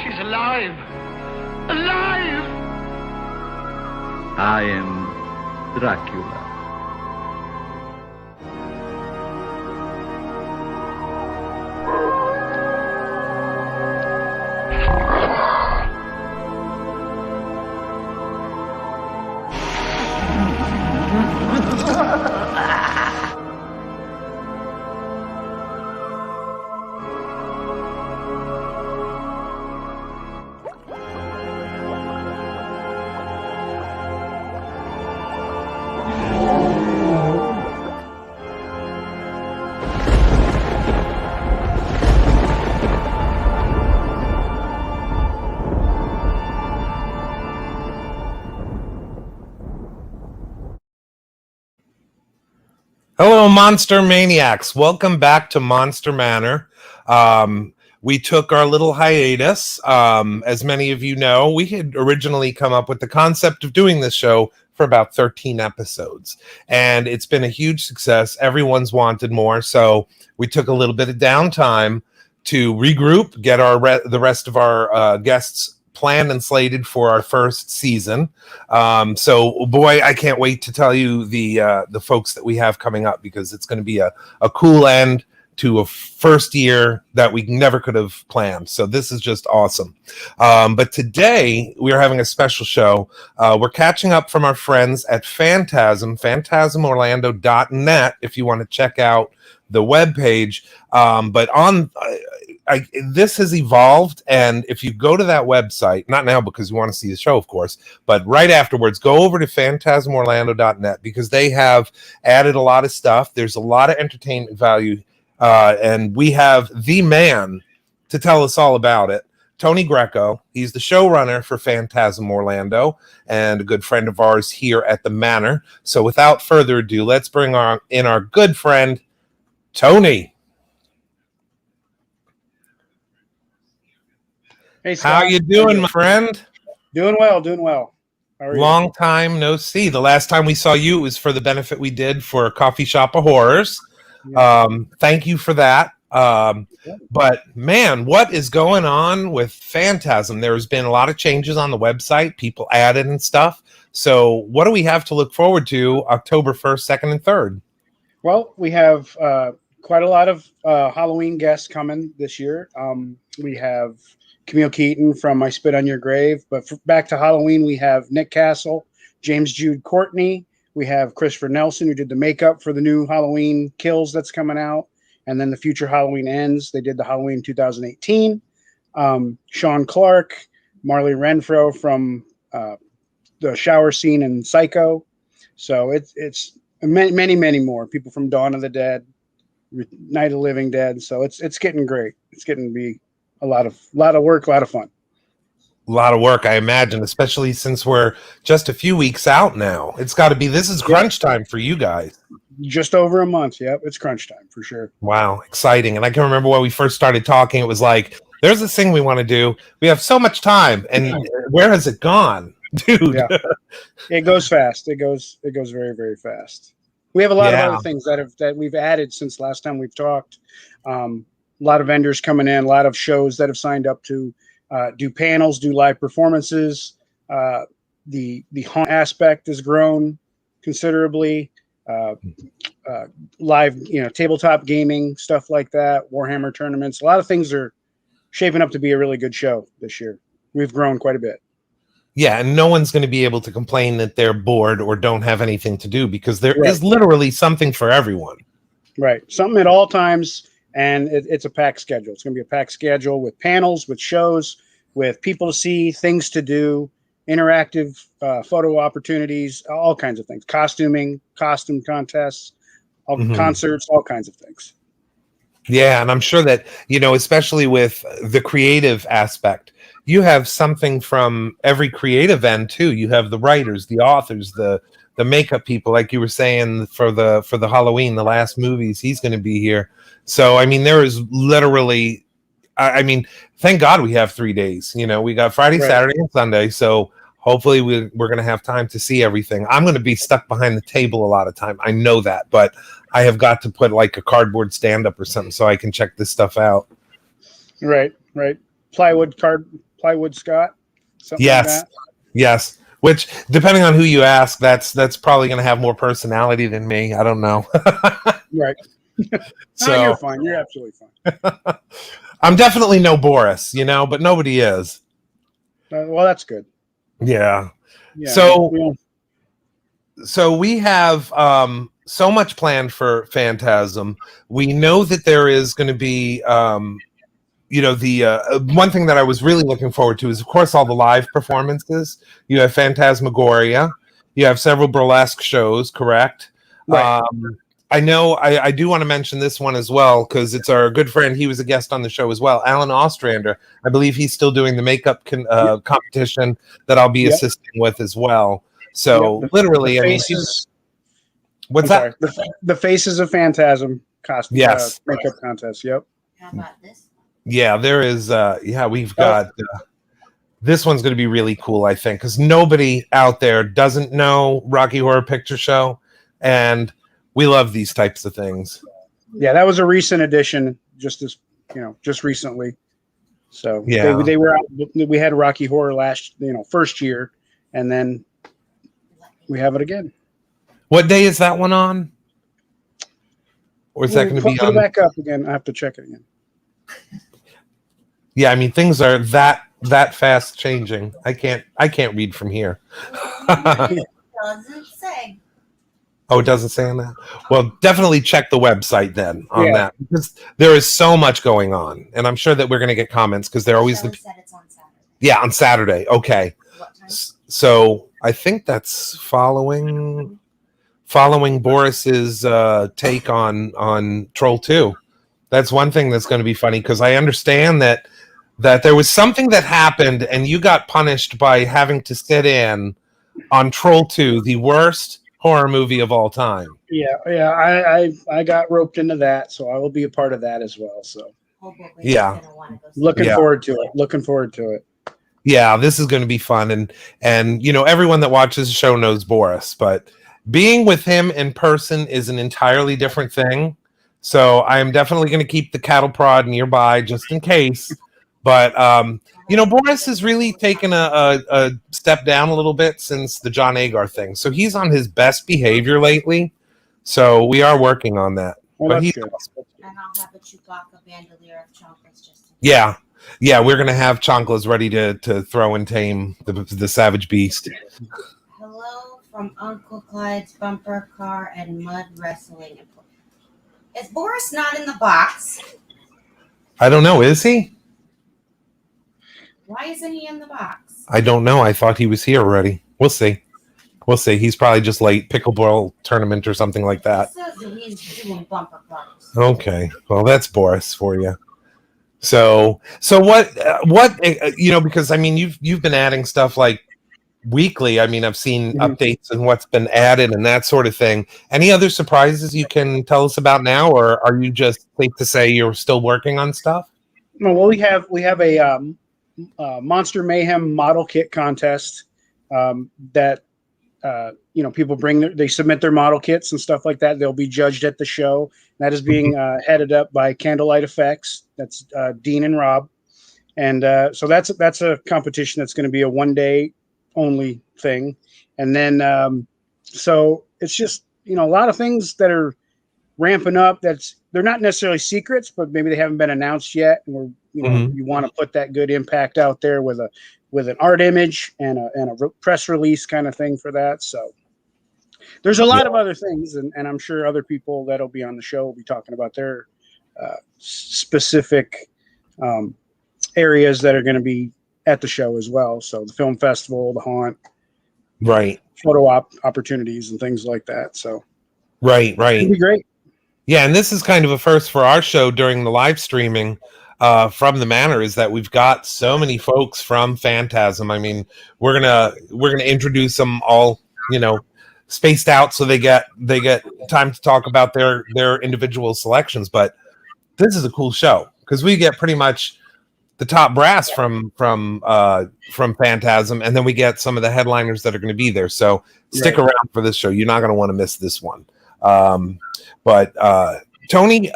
He's alive! Alive! I am Dracula. Hello, Monster Maniacs. Welcome back to Monster Manor. We took our little hiatus. As many of you know, we had originally come up with the concept of doing this show for about 13 episodes. And it's been a huge success. Everyone's wanted more. So we took a little bit of downtime to regroup, get the rest of our guests planned and slated for our first season. So boy, I can't wait to tell you the folks that we have coming up, because it's going to be a cool end to a first year that we never could have planned. So this is just awesome. But today we are having a special show. We're catching up from our friends at Fantasm, phantasmorlando.net, if you want to check out the webpage. But on this has evolved, and if you go to that website, not now because you want to see the show, of course, but right afterwards, go over to phantasmorlando.net, because they have added a lot of stuff. There's a lot of entertainment value, and we have the man to tell us all about it, Tony Greco. He's the showrunner for Fantasm Orlando and a good friend of ours here at the Manor. So without further ado, let's bring in our good friend, Tony. Hey, Scott. How you doing, my friend? Doing well, doing well. How are you? Long time no see. The last time we saw you was for the benefit we did for Coffee Shop of Horrors. Yeah. Thank you for that. But man, what is going on with Fantasm? There's been a lot of changes on the website, people added and stuff. So what do we have to look forward to October 1st, 2nd, and 3rd? Well, we have quite a lot of Halloween guests coming this year. We have Camille Keaton from I Spit on Your Grave. But back to Halloween, we have Nick Castle, James Jude Courtney. We have Christopher Nelson, who did the makeup for the new Halloween Kills that's coming out. And then the future Halloween Ends. They did the Halloween 2018. Sean Clark, Marley Renfro from the shower scene in Psycho. So it's many, many more people from Dawn of the Dead, Night of the Living Dead. So it's getting great. It's getting to be a lot of work, a lot of fun. A lot of work, I imagine, especially since we're just a few weeks out now. It's got to be, this is crunch time for you guys. Just over a month. Yep, it's crunch time for sure. Wow, exciting. And I can remember when we first started talking, it was like, there's this thing we want to do. We have so much time, and where has it gone? Dude. Yeah. It goes fast. It goes very, very fast. We have a lot of other things that we've added since last time we've talked. A lot of vendors coming in, a lot of shows that have signed up to do panels, do live performances. The haunt aspect has grown considerably. Live, tabletop gaming, stuff like that, Warhammer tournaments. A lot of things are shaping up to be a really good show this year. We've grown quite a bit. Yeah, and no one's going to be able to complain that they're bored or don't have anything to do, because there is literally something for everyone. Right. Something at all times, and it's a packed schedule. It's going to be a packed schedule with panels, with shows, with people to see, things to do, interactive photo opportunities, all kinds of things, costume contests, concerts, all kinds of things. Yeah, and I'm sure that, especially with the creative aspect, you have something from every creative end too. You have the writers, the authors, the makeup people, like you were saying for the Halloween, the last movies, he's going to be here. So, I mean, there is literally, thank God we have 3 days. We got Friday, Saturday, and Sunday. So hopefully we're going to have time to see everything. I'm going to be stuck behind the table a lot of time. I know that, but I have got to put like a cardboard stand up or something so I can check this stuff out. Right. plywood Scott, something like Yes, that. yes. Which, depending on who you ask, that's probably going to have more personality than me. I don't know. Right. So No, you're fine. You're absolutely fine. I'm definitely no Boris, but nobody is. Well, that's good. Yeah. Yeah. So we have so much planned for Phantasm. We know that there is going to be, the one thing that I was really looking forward to is, of course, all the live performances. You have Phantasmagoria. You have several burlesque shows, correct? Right. I know I do want to mention this one as well because it's our good friend. He was a guest on the show as well, Alan Ostrander. I believe he's still doing the makeup competition that I'll be assisting with as well. So literally, what's that? The Faces of Phantasm costume, yes, makeup contest. Yep. How about this? Yeah, there is. We've got. This one's going to be really cool, I think, because nobody out there doesn't know Rocky Horror Picture Show, and we love these types of things. Yeah, that was a recent addition, just recently. So yeah, they were out. We had Rocky Horror first year, and then we have it again. What day is that one on? Or is that going to be on? Put it back up again. I have to check it again. Yeah, I mean things are that fast changing. I can't read from here. It doesn't say. Oh, it doesn't say on that? Well, definitely check the website then on that, because there is so much going on, and I'm sure that we're going to get comments because they're always Shelly said it's on Saturday. Yeah, on Saturday. Okay. What time? So I think that's following Boris's take on Troll 2. That's one thing that's going to be funny because I understand that there was something that happened and you got punished by having to sit in on Troll 2, the worst horror movie of all time. Yeah. I got roped into that, so I will be a part of that as well. So looking forward to it. Yeah, this is going to be fun, and everyone that watches the show knows Boris, but being with him in person is an entirely different thing. So I am definitely going to keep the cattle prod nearby just in case. But Boris has really taken a step down a little bit since the John Agar thing. So he's on his best behavior lately. So we are working on that. Well, but that's good. And I'll have a Chewbacca bandolier of chocolates just. Yeah, we're gonna have chanclas ready to throw and tame the savage beast. Hello from Uncle Clyde's bumper car and mud wrestling. Is Boris not in the box? I don't know. Is he? Why isn't he in the box? I don't know. I thought he was here already. We'll see. He's probably just late. Pickleball tournament or something like that. It says that he's doing bumper cars. Okay. Well, that's Boris for you. So what because I mean you've been adding stuff like weekly. I mean I've seen updates and what's been added and that sort of thing. Any other surprises you can tell us about now, or are you just safe to say you're still working on stuff? No, well we have a Monster Mayhem model kit contest that people they submit their model kits and stuff like that. They'll be judged at the show. That is being headed up by Candlelight Effects. That's Dean and Rob, and so that's a competition that's going to be a 1 day only thing. And then so it's just a lot of things that are ramping up. They're not necessarily secrets, but maybe they haven't been announced yet. And you want to put that good impact out there with an art image and a press release kind of thing for that. So there's a lot of other things, and I'm sure other people that'll be on the show will be talking about their specific areas that are going to be at the show as well. So the film festival, the haunt, right, photo opportunities and things like that. So right, it'll be great. Yeah, and this is kind of a first for our show during the live streaming from the Manor, is that we've got so many folks from Phantasm. I mean, we're gonna introduce them all, spaced out so they get time to talk about their individual selections. But this is a cool show because we get pretty much the top brass from Phantasm, and then we get some of the headliners that are going to be there. So stick around for this show. You're not going to want to miss this one. But Tony,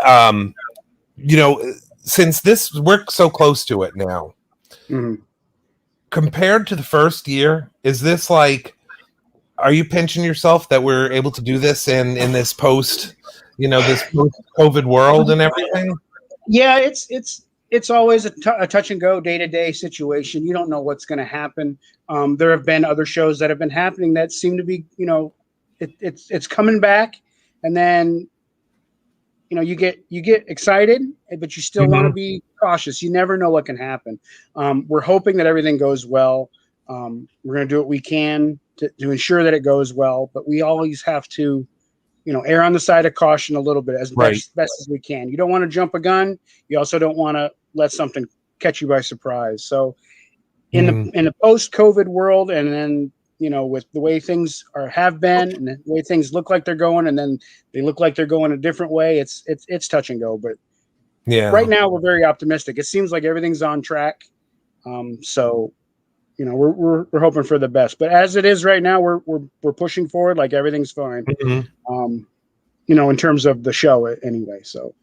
since we're so close to it now, Mhm. Compared to the first year, is this like, are you pinching yourself that we're able to do this in this post, this post-COVID world and everything? Yeah, it's always a touch and go day to day situation. You don't know what's going to happen. There have been other shows that have been happening that seem to be, it's coming back, and then you get excited, but you still want to be cautious. You never know what can happen. We're hoping that everything goes well. We're going to do what we can to ensure that it goes well, but we always have to err on the side of caution a little bit as best as we can. You don't want to jump a gun. You also don't want to let something catch you by surprise. So in the post-COVID world, and then with the way things have been, and the way things look like they're going, and then they look like they're going a different way, it's touch and go. But right now we're very optimistic. It seems like everything's on track. So we're hoping for the best. But as it is right now, we're pushing forward like everything's fine. In terms of the show anyway. So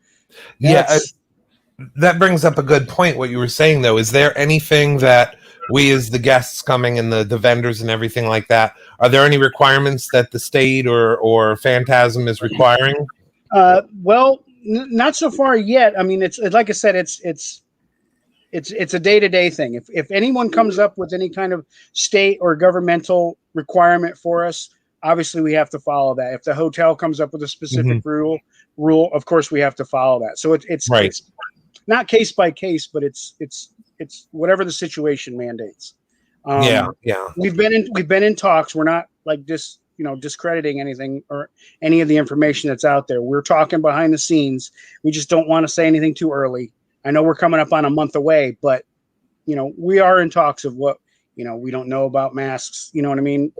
that brings up a good point. What you were saying though, is there anything that we as the guests coming and the vendors and everything like that, are there any requirements that the state or Fantasm is requiring? Well, not so far yet. I mean, it's like I said, it's a day-to-day thing. If anyone comes up with any kind of state or governmental requirement for us, obviously we have to follow that. If the hotel comes up with a specific rule, of course we have to follow that. So it's not case by case, but it's whatever the situation mandates. We've been in talks. We're not like discrediting anything or any of the information that's out there. We're talking behind the scenes. We just don't want to say anything too early. I know we're coming up on a month away, but we are in talks of what we don't know about masks. You know what I mean?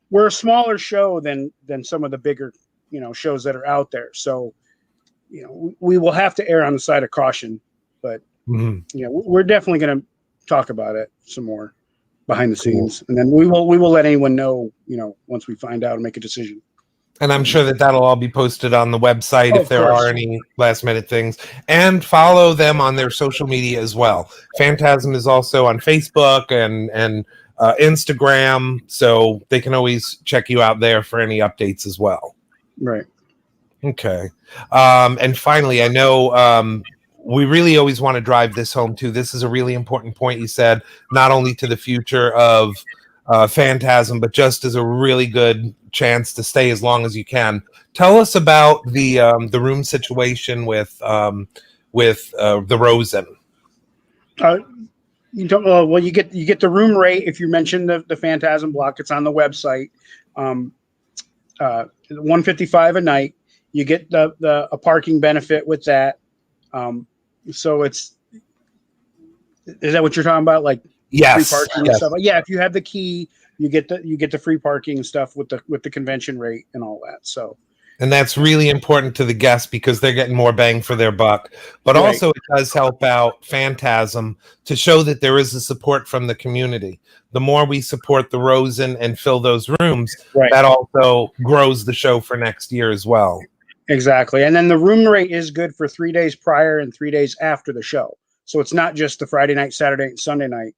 We're a smaller show than some of the bigger shows that are out there. So we will have to err on the side of caution. But we're definitely going to talk about it some more behind the scenes, and then we will let anyone know once we find out and make a decision. And I'm sure that'll all be posted on the website if there are any last minute things. And follow them on their social media as well. Fantasm is also on Facebook and Instagram, so they can always check you out there for any updates as well. Right. Okay. And finally, I know we really always want to drive this home too. This is a really important point you said, not only to the future of Fantasm, but just as a really good chance to stay as long as you can. Tell us about the room situation with the Rosen. You don't. Well, you get the room rate if you mention the Fantasm block. It's on the website. $155 a night. You get a parking benefit with that. So is that what you're talking about? Like free parking and stuff. Yeah, if you have the key, you get the free parking and stuff with the convention rate and all that. So, and that's really important to the guests because they're getting more bang for their buck. But also it does help out Fantasm to show that there is a support from the community. The more we support the Rosen and fill those rooms, that also grows the show for next year as well. Exactly. And then the room rate is good for 3 days prior and 3 days after the show. So it's not just the Friday night, Saturday, and Sunday night.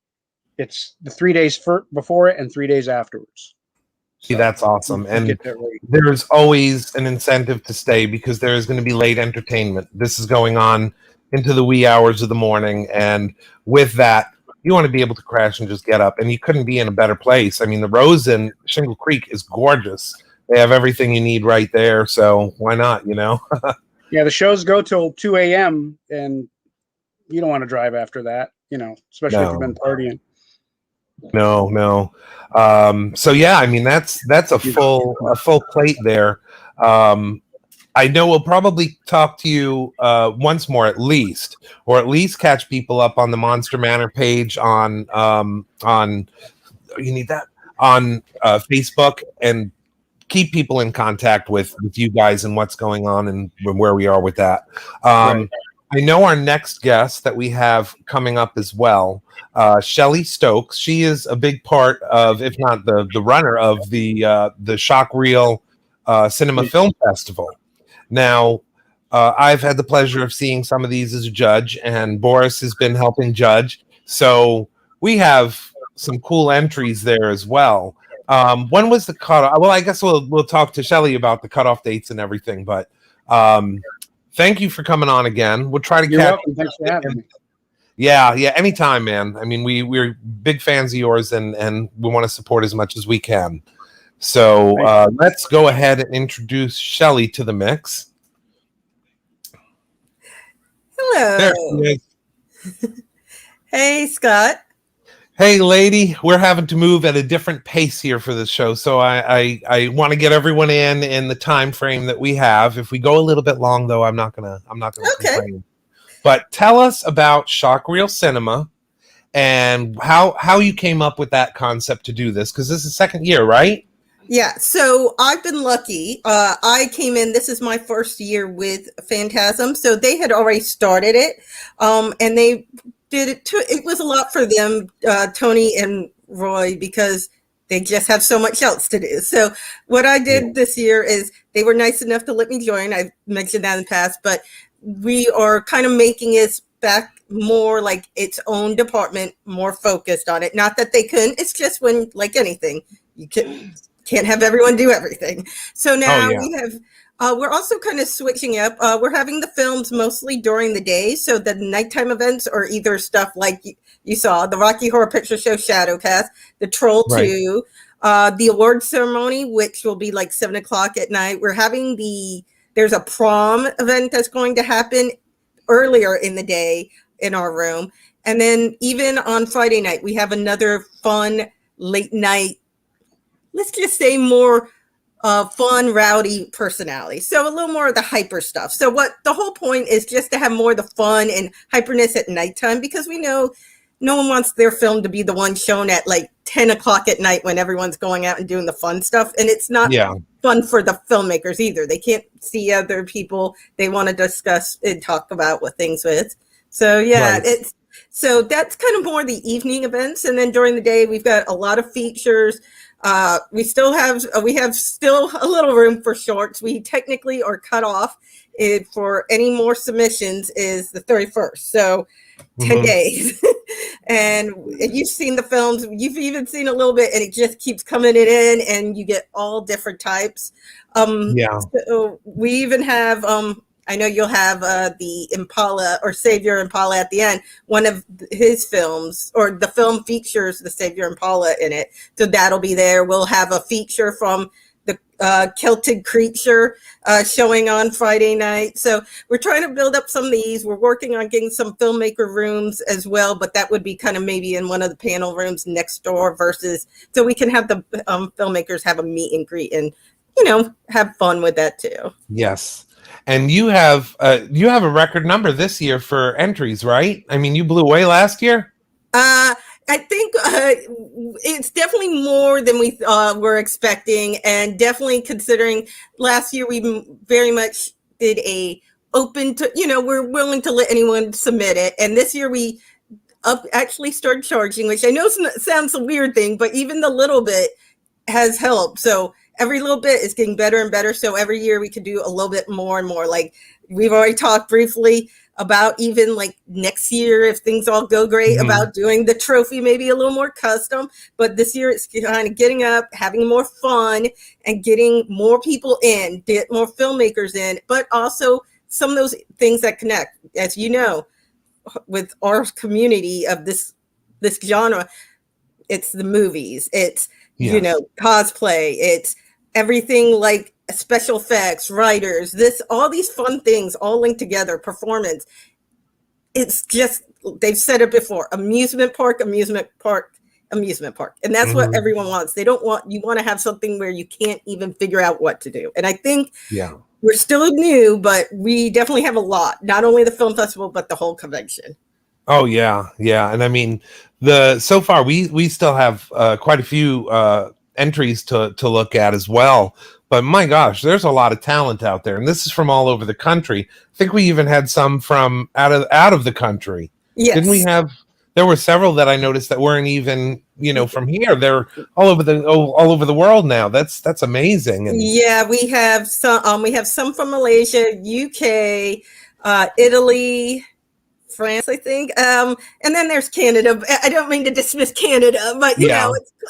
It's the 3 days before it and 3 days afterwards. See, that's awesome. And there's always an incentive to stay because there is going to be late entertainment. This is going on into the wee hours of the morning. And with that, you want to be able to crash and just get up. And you couldn't be in a better place. I mean, the Rosen, Shingle Creek is gorgeous. They have everything you need right there. So why not, Yeah, the shows go till 2 a.m. and you don't want to drive after that, especially if you've been partying. No. So yeah, I mean that's a full plate there. I know we'll probably talk to you once more at least, or at least catch people up on the Monster Manor page on you need that on Facebook and keep people in contact with you guys and what's going on and where we are with that. I know our next guest that we have coming up as well, Shelly Stokes. She is a big part of, if not the runner of the Shock Reel Cinema Film Festival. Now, I've had the pleasure of seeing some of these as a judge, and Boris has been helping judge. So we have some cool entries there as well. When was the cutoff? Well, I guess we'll talk to Shelly about the cutoff dates and everything. But thank you for coming on again. We'll try to You're catch. welcome. Thanks for having me. Yeah, anytime, man. I mean, we're big fans of yours, and we want to support as much as we can. So let's go ahead and introduce Shelly to the mix. Hello. There she is. Hey, Scott. Hey, lady, we're having to move at a different pace here for this show, so I want to get everyone in the time frame that we have. If we go a little bit long, though, I'm not gonna complain. But tell us about Shock Reel Cinema and how you came up with that concept to do this, because this is the second year, right? Yeah, so I've been lucky. I came in, this is my first year with Fantasm, so they had already started it, and they did it too. It was a lot for them, Tony and Roy, because they just have so much else to do. So what I did this year is they were nice enough to let me join. I've mentioned that in the past, but we are kind of making it back more like its own department, more focused on it. Not that they couldn't, it's just when, like anything, you can't have everyone do everything. So now we have, we're also kind of switching up. We're having the films mostly during the day. So the nighttime events are either stuff like you saw, the Rocky Horror Picture Show Shadowcast, the Troll 2, the award ceremony, which will be like 7 o'clock at night. We're having there's a prom event that's going to happen earlier in the day in our room. And then even on Friday night, we have another fun late night, let's just say more fun, rowdy personality. So a little more of the hyper stuff. So what the whole point is just to have more of the fun and hyperness at nighttime, because we know no one wants their film to be the one shown at like 10 o'clock at night when everyone's going out and doing the fun stuff. And it's not fun for the filmmakers either. They can't see other people they want to discuss and talk about what things with. So so that's kind of more the evening events. And then during the day, we've got a lot of features. We have still a little room for shorts. We technically are cut off for any more submissions is the 31st. So 10 days. And you've seen the films, you've even seen a little bit, and it just keeps coming in, and you get all different types. So we even have, I know you'll have the Impala or Savior Impala at the end. One of his films, or the film features the Savior Impala in it. So that'll be there. We'll have a feature from the Celtic Creature showing on Friday night. So we're trying to build up some of these. We're working on getting some filmmaker rooms as well, but that would be kind of maybe in one of the panel rooms next door versus, so we can have the filmmakers have a meet and greet and, have fun with that too. Yes. And you have a record number this year for entries, right? I mean, you blew away last year. I think it's definitely more than we were expecting, and definitely considering last year we very much did a open to, we're willing to let anyone submit it, and this year we actually started charging, which I know sounds a weird thing, but even the little bit has helped. So every little bit is getting better and better. So every year we could do a little bit more and more. Like we've already talked briefly about even like next year, if things all go great, about doing the trophy, maybe a little more custom. But this year it's kind of getting up, having more fun and getting more people in, get more filmmakers in, but also some of those things that connect, as you know, with our community of this genre. It's the movies, it's, cosplay, it's everything like special effects, writers, all these fun things all linked together, performance. It's just, they've said it before, amusement park. And that's what everyone wants. You want to have something where you can't even figure out what to do. And I think we're still new, but we definitely have a lot, not only the film festival, but the whole convention. Oh yeah. And I mean, so far we still have quite a few entries to look at as well. But my gosh, there's a lot of talent out there, and this is from all over the country. I think we even had some from out of the country. Yes. Didn't we have? there were several that I noticed that weren't even, from here. They're all over the world now. That's amazing. And Yeah, we have some. We have some from Malaysia, UK, Italy, France, I think. And then there's Canada. I don't mean to dismiss Canada, but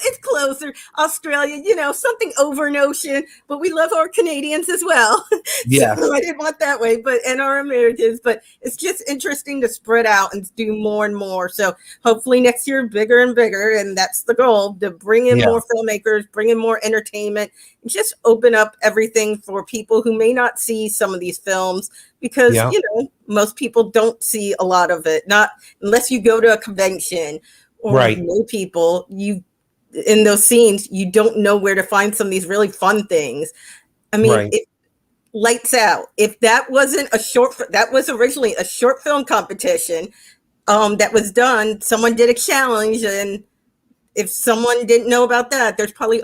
it's closer. Australia, something over an ocean, but we love our Canadians as well. Yeah. So I didn't want that way, and our Americans, but it's just interesting to spread out and do more and more. So hopefully next year, bigger and bigger. And that's the goal, to bring in more filmmakers, bring in more entertainment, and just open up everything for people who may not see some of these films, because most people don't see a lot of it, not unless you go to a convention or know people. You in those scenes, you don't know where to find some of these really fun things. I mean, Lights Out, if that wasn't that was originally a short film competition that was done. Someone did a challenge, and if someone didn't know about that, there's probably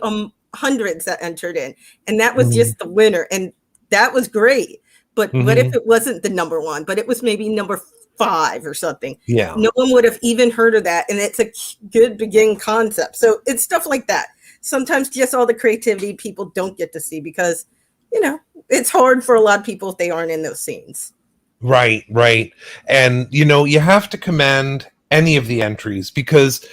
hundreds that entered in, and that was just the winner, and that was great. But what if it wasn't the number one, but it was maybe number 5 or something? Yeah. No one would have even heard of that. And it's a good beginning concept. So it's stuff like that. Sometimes just all the creativity people don't get to see because, it's hard for a lot of people if they aren't in those scenes. Right. And, you have to commend any of the entries because,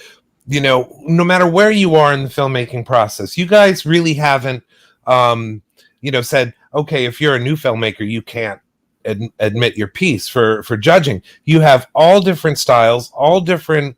no matter where you are in the filmmaking process, you guys really haven't, said, okay, if you're a new filmmaker, you can't admit your piece for judging. You have all different styles, all different,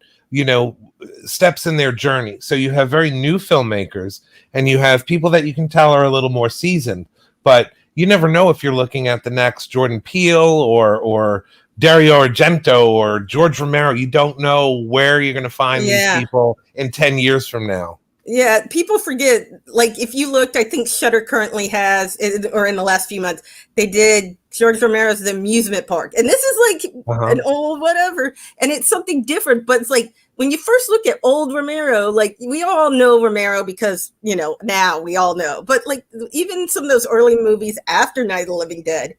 steps in their journey. So you have very new filmmakers and you have people that you can tell are a little more seasoned, but you never know if you're looking at the next Jordan Peele or Dario Argento or George Romero. You don't know where you're going to find these people in 10 years from now. Yeah, people forget, like if you looked, I think Shudder currently has, or in the last few months, they did George Romero's The Amusement Park. And this is like an old whatever, and it's something different, but it's like when you first look at old Romero, like we all know Romero because, now we all know, but like even some of those early movies after Night of the Living Dead,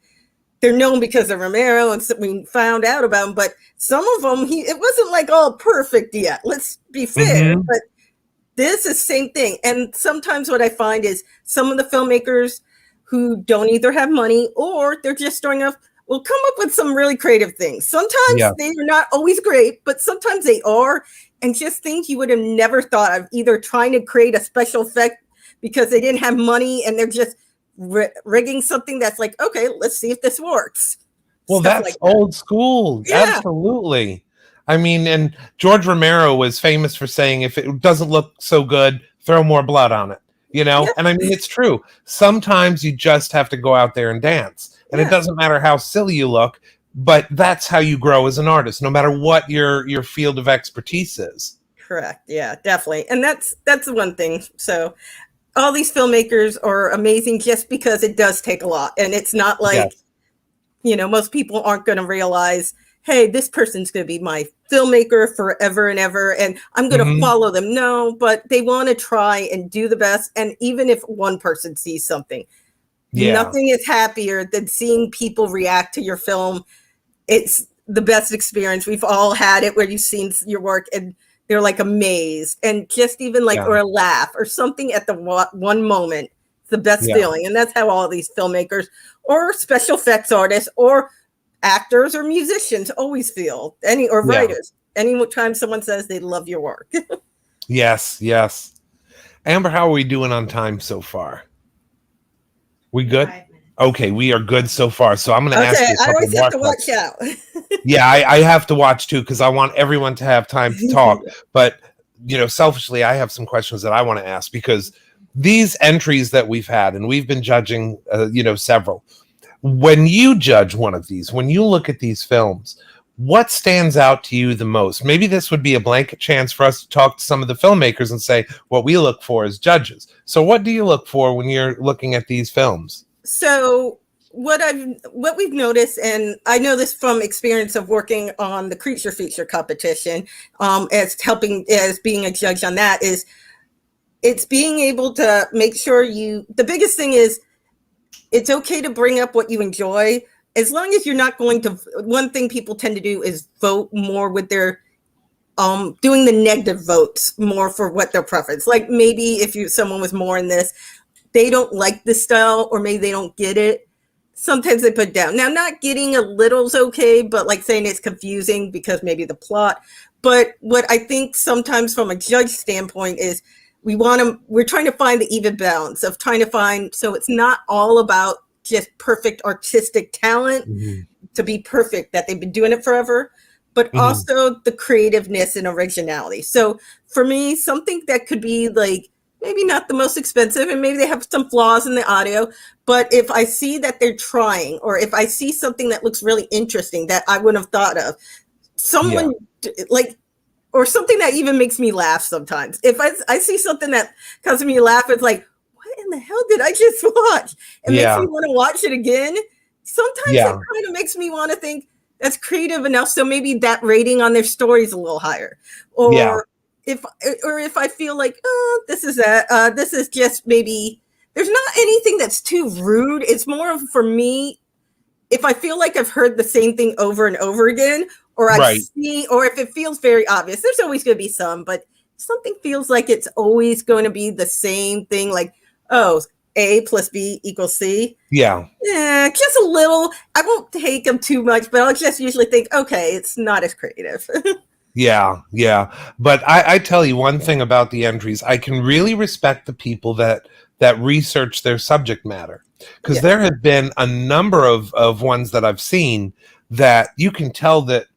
they're known because of Romero, and so we found out about him, but some of them, it wasn't like all perfect yet. Let's be fair, but this is the same thing. And sometimes what I find is some of the filmmakers who don't either have money or they're just starting off will come up with some really creative things. Sometimes they are not always great, but sometimes they are. And just things you would have never thought of, either trying to create a special effect because they didn't have money and they're just rigging something that's like, okay, let's see if this works. Well, Stuff that's like old school. Yeah. Absolutely. I mean, and George Romero was famous for saying, if it doesn't look so good, throw more blood on it, And I mean, it's true. Sometimes you just have to go out there and dance, and it doesn't matter how silly you look, but that's how you grow as an artist, no matter what your field of expertise is. Correct. Yeah, definitely. And that's the one thing. So all these filmmakers are amazing just because it does take a lot. And it's not like, most people aren't going to realize, hey, this person's going to be my filmmaker forever and ever, and I'm going to follow them. No, but they want to try and do the best. And even if one person sees something, nothing is happier than seeing people react to your film. It's the best experience. We've all had it where you've seen your work and they're like amazed, and just even like, or a laugh or something at the one moment, it's the best feeling. And that's how all these filmmakers or special effects artists or actors or musicians always feel, or writers. Anytime someone says they love your work. Yes. Amber, how are we doing on time so far? We good? Okay, we are good so far. So I'm going to ask you a couple I always have to more watch out. I have to watch too because I want everyone to have time to talk. But selfishly, I have some questions that I want to ask because these entries that we've had, and we've been judging, several. When you judge one of these, when you look at these films, what stands out to you the most? Maybe this would be a blanket chance for us to talk to some of the filmmakers and say what we look for as judges. So what do you look for when you're looking at these films? So what we've noticed, and I know this from experience of working on the Creature Feature competition, as being a judge on that, is it's being able to make sure the biggest thing is it's okay to bring up what you enjoy, as long as you're not going to. One thing people tend to do is vote more with their doing the negative votes more for what their preference. Like maybe if someone was more in this, they don't like this style, or maybe they don't get it. Sometimes they put it down. Now, not getting a little's okay, but like saying it's confusing because maybe the plot. But what I think sometimes from a judge standpoint is we're trying to find the even balance of trying to find, so it's not all about just perfect artistic talent to be perfect, that they've been doing it forever, but also the creativeness and originality. So for me, something that could be like maybe not the most expensive, and maybe they have some flaws in the audio, but if I see that they're trying, or if I see something that looks really interesting that I wouldn't have thought of, someone like, or something that even makes me laugh sometimes. If I see something that causes me to laugh, it's like, what in the hell did I just watch? It makes me want to watch it again. Sometimes it kind of makes me want to think that's creative enough, so maybe that rating on their story is a little higher. Or if I feel like, oh, this is just maybe, there's not anything that's too rude. It's more of, for me, if I feel like I've heard the same thing over and over again, or I see, or if it feels very obvious, there's always going to be some, but something feels like it's always going to be the same thing, like, oh, A plus B equals C. Yeah, just a little. I won't take them too much, but I'll just usually think, okay, it's not as creative. Yeah. But I tell you one thing about the entries. I can really respect the people that research their subject matter, because there have been a number of ones that I've seen that you can tell that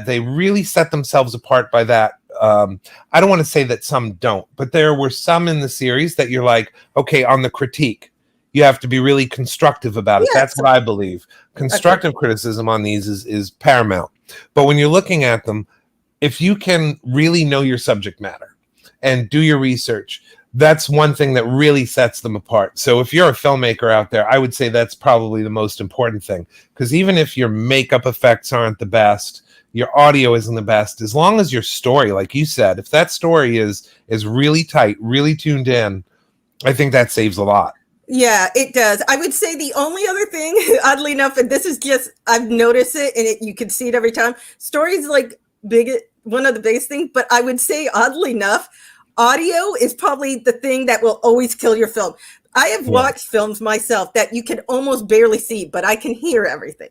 they really set themselves apart by that. I don't want to say that some don't, but there were some in the series that you're like, okay, on the critique, you have to be really constructive about it. That's what I believe. Constructive criticism on these is paramount. But when you're looking at them, if you can really know your subject matter and do your research, that's one thing that really sets them apart. So if you're a filmmaker out there, I would say that's probably the most important thing, because even if your makeup effects aren't the best, your audio isn't the best, as long as your story, like you said, if that story is really tight, really tuned in, I think that saves a lot. Yeah, it does. I would say the only other thing, oddly enough, and this is just, I've noticed it, and you can see it every time, stories like one of the biggest things, but I would say, oddly enough, audio is probably the thing that will always kill your film. I have watched films myself that you can almost barely see, but I can hear everything.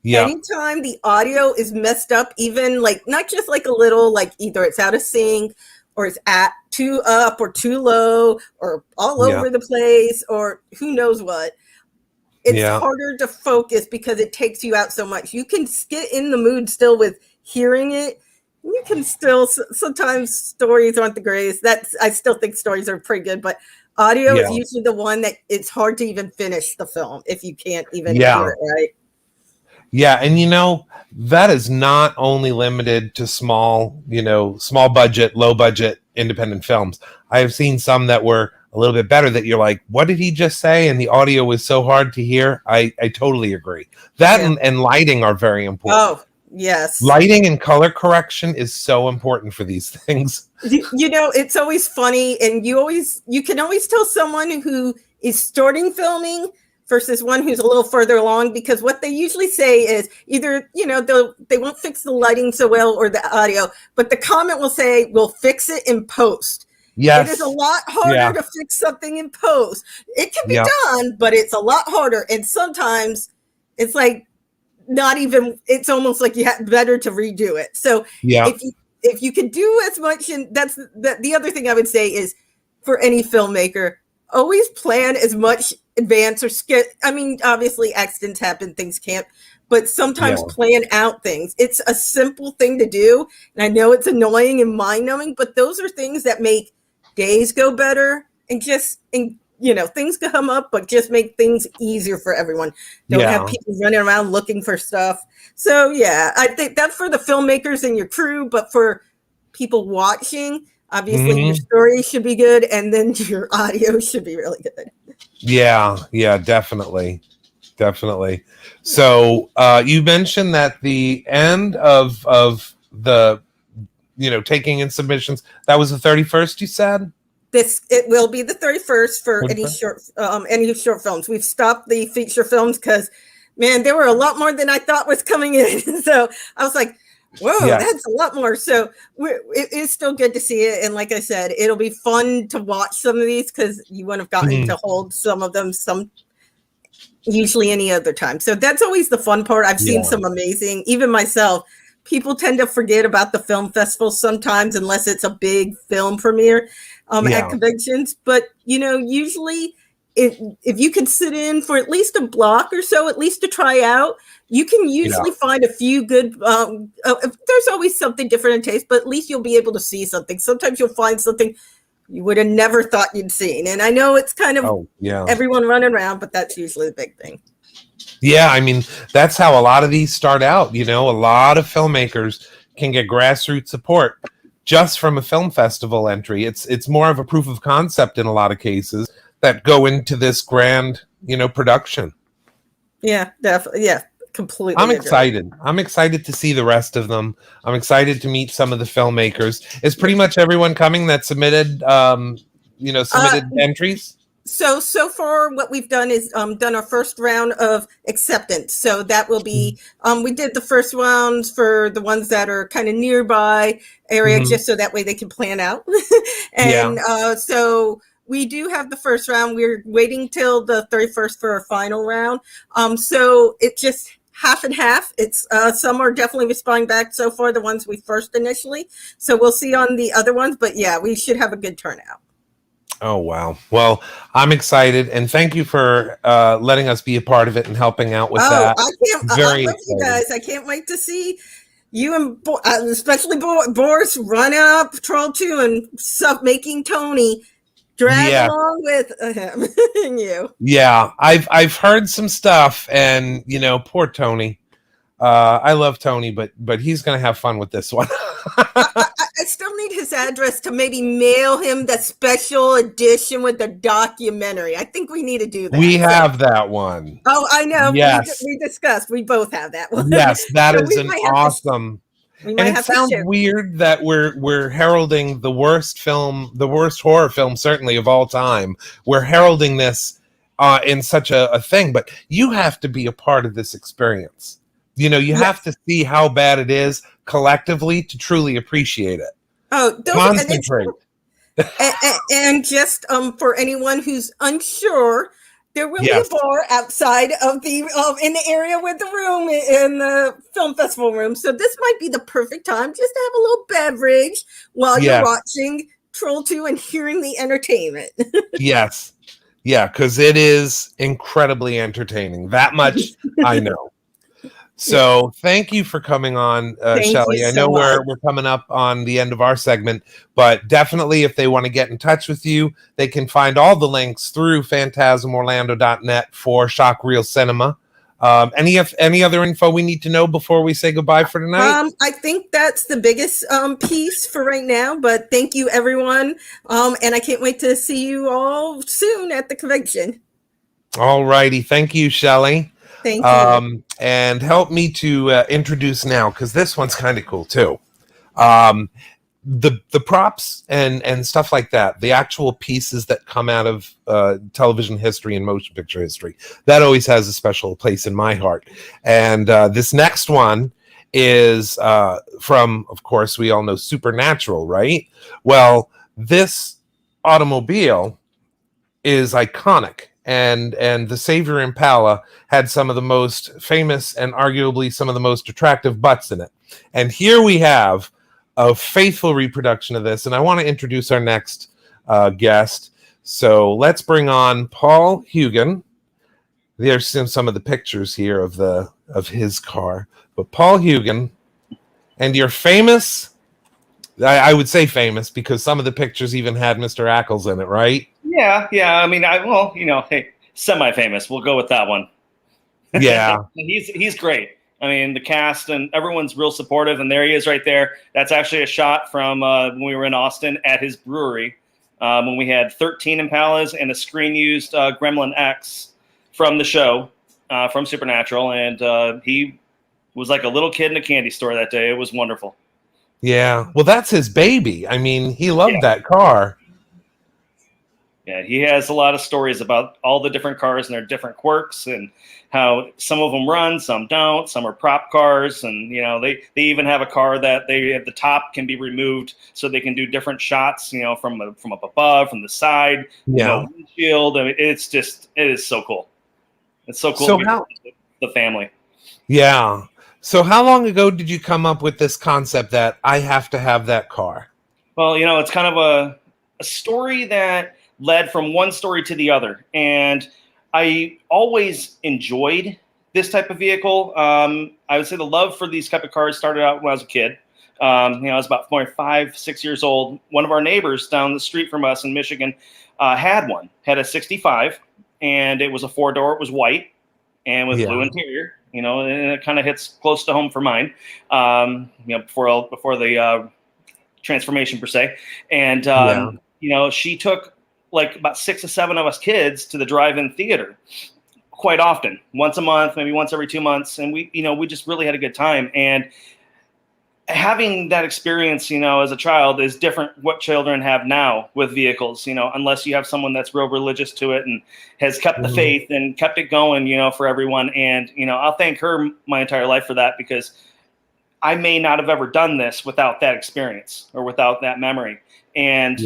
Anytime the audio is messed up, even like, not just like a little, like either it's out of sync, or it's at too up or too low, or all over the place, or who knows what, it's harder to focus because it takes you out so much. You can get in the mood still with hearing it. You can still, sometimes stories aren't the greatest. I still think stories are pretty good, but audio is usually the one that it's hard to even finish the film if you can't even hear it right. Yeah, and that is not only limited to small budget, low budget independent films. I have seen some that were a little bit better that you're like, what did he just say? And the audio was so hard to hear. I totally agree. That and lighting are very important. Oh, yes. Lighting and color correction is so important for these things. It's always funny, and you can always tell someone who is starting filming versus one who's a little further along, because what they usually say is either, they won't fix the lighting so well or the audio, but the comment will say, we'll fix it in post. Yes. It is a lot harder to fix something in post. It can be done, but it's a lot harder. And sometimes it's like not even, it's almost like better to redo it. So if you can do as much, and that's the other thing I would say is, for any filmmaker, always plan as much advance or skip. I mean, obviously accidents happen, things can't, but sometimes plan out things. It's a simple thing to do. And I know it's annoying and mind numbing, but those are things that make days go better, and things come up, but just make things easier for everyone. Don't have people running around looking for stuff. So I think that's for the filmmakers and your crew, but for people watching, obviously your story should be good, and then your audio should be really good. Yeah, definitely. So you mentioned that the end of the taking in submissions, that was the 31st, you said? It will be the 31st for any short films. We've stopped the feature films because, man, there were a lot more than I thought was coming in. So I was like, Whoa, Yes. that's a lot more. So it is still good to see it. And like I said, it'll be fun to watch some of these because you wouldn't have gotten to hold some of them usually any other time. So that's always the fun part. I've seen some amazing, even myself, people tend to forget about the film festival sometimes unless it's a big film premiere at conventions. But, usually if you can sit in for at least a block or so, at least to try out, you can usually find a few good, there's always something different in taste, but at least you'll be able to see something. Sometimes you'll find something you would have never thought you'd seen. And I know it's kind of everyone running around, but that's usually the big thing. Yeah, I mean, that's how a lot of these start out. A lot of filmmakers can get grassroots support just from a film festival entry. It's more of a proof of concept in a lot of cases that go into this grand, production. Yeah, definitely. Yeah, completely. I'm excited. I'm excited to see the rest of them. I'm excited to meet some of the filmmakers. Is pretty much everyone coming that submitted, entries? So far what we've done is done our first round of acceptance. So that will be, we did the first rounds for the ones that are kind of nearby area, just so that way they can plan out. And so we do have the first round. We're waiting till the 31st for our final round. So it's just half and half. It's some are definitely responding back so far, the ones we first initially. So we'll see on the other ones, but yeah, we should have a good turnout. Oh, wow. Well, I'm excited, and thank you for letting us be a part of it and helping out with that. I love you guys. I can't wait to see you and especially Boris run up Troll 2 and stuff, making Tony drag along with him and you. Yeah, I've heard some stuff, and poor Tony. I love Tony, but he's gonna have fun with this one. I still need his address to maybe mail him the special edition with the documentary. I think we need to do that. We have that one. Oh, I know. Yes. We discussed. We both have that one. Yes, that is an awesome. And it sounds weird that we're heralding the worst horror film, certainly of all time. We're heralding this in such a thing, but you have to be a part of this experience. You have to see how bad it is collectively to truly appreciate it. Oh, concentrate. And just for anyone who's unsure, there will be a bar outside of the in the area with the room in the film festival room. So this might be the perfect time just to have a little beverage while you're watching Troll 2 and hearing the entertainment. Yes. Yeah, because it is incredibly entertaining. That much I know. So thank you for coming on, Shelly. I know we're coming up on the end of our segment, but definitely if they want to get in touch with you, they can find all the links through phantasmorlando.net for Shock Reel Cinema. Any other info we need to know before we say goodbye for tonight? I think that's the biggest piece for right now, but thank you everyone. And I can't wait to see you all soon at the convention. All righty. Thank you, Shelly. Thank you. And help me to introduce now, because this one's kind of cool too. The props and stuff like that, the actual pieces that come out of television history and motion picture history, that always has a special place in my heart. And this next one is from, of course, we all know Supernatural, right? Well, this automobile is iconic. And the Savior Impala had some of the most famous and arguably some of the most attractive butts in it. And here we have a faithful reproduction of this. And I want to introduce our next guest. So let's bring on Paul Hugan. There's some of the pictures here of his car. But Paul Hugan, and you're famous. I would say famous because some of the pictures even had Mr. Ackles in it, right? Yeah. I mean, hey, semi-famous. We'll go with that one. Yeah. He's great. I mean, the cast and everyone's real supportive, and there he is right there. That's actually a shot from when we were in Austin at his brewery when we had 13 Impalas and a screen-used Gremlin X from the show, from Supernatural, and he was like a little kid in a candy store that day. It was wonderful. Yeah. Well, that's his baby. I mean, he loved that car. Yeah, he has a lot of stories about all the different cars and their different quirks, and how some of them run, some don't, some are prop cars, and they even have a car that they at the top can be removed so they can do different shots, from up above, from the side, Yeah. windshield. I mean, it is so cool. It's so cool So to be part of the family. Yeah. So how long ago did you come up with this concept that I have to have that car? Well, it's kind of a story that led from one story to the other. And I always enjoyed this type of vehicle. I would say the love for these type of cars started out when I was a kid. I was about 5, 6 years old. One of our neighbors down the street from us in Michigan had a 65, and it was a 4-door. It was white and with blue interior, and it kind of hits close to home for mine, before the transformation per se. And, she took like about 6 or 7 of us kids to the drive-in theater quite often, once a month, maybe once every 2 months. And we just really had a good time. And having that experience, as a child is different what children have now with vehicles, unless you have someone that's real religious to it and has kept the faith and kept it going, for everyone. And, I'll thank her my entire life for that, because I may not have ever done this without that experience or without that memory. And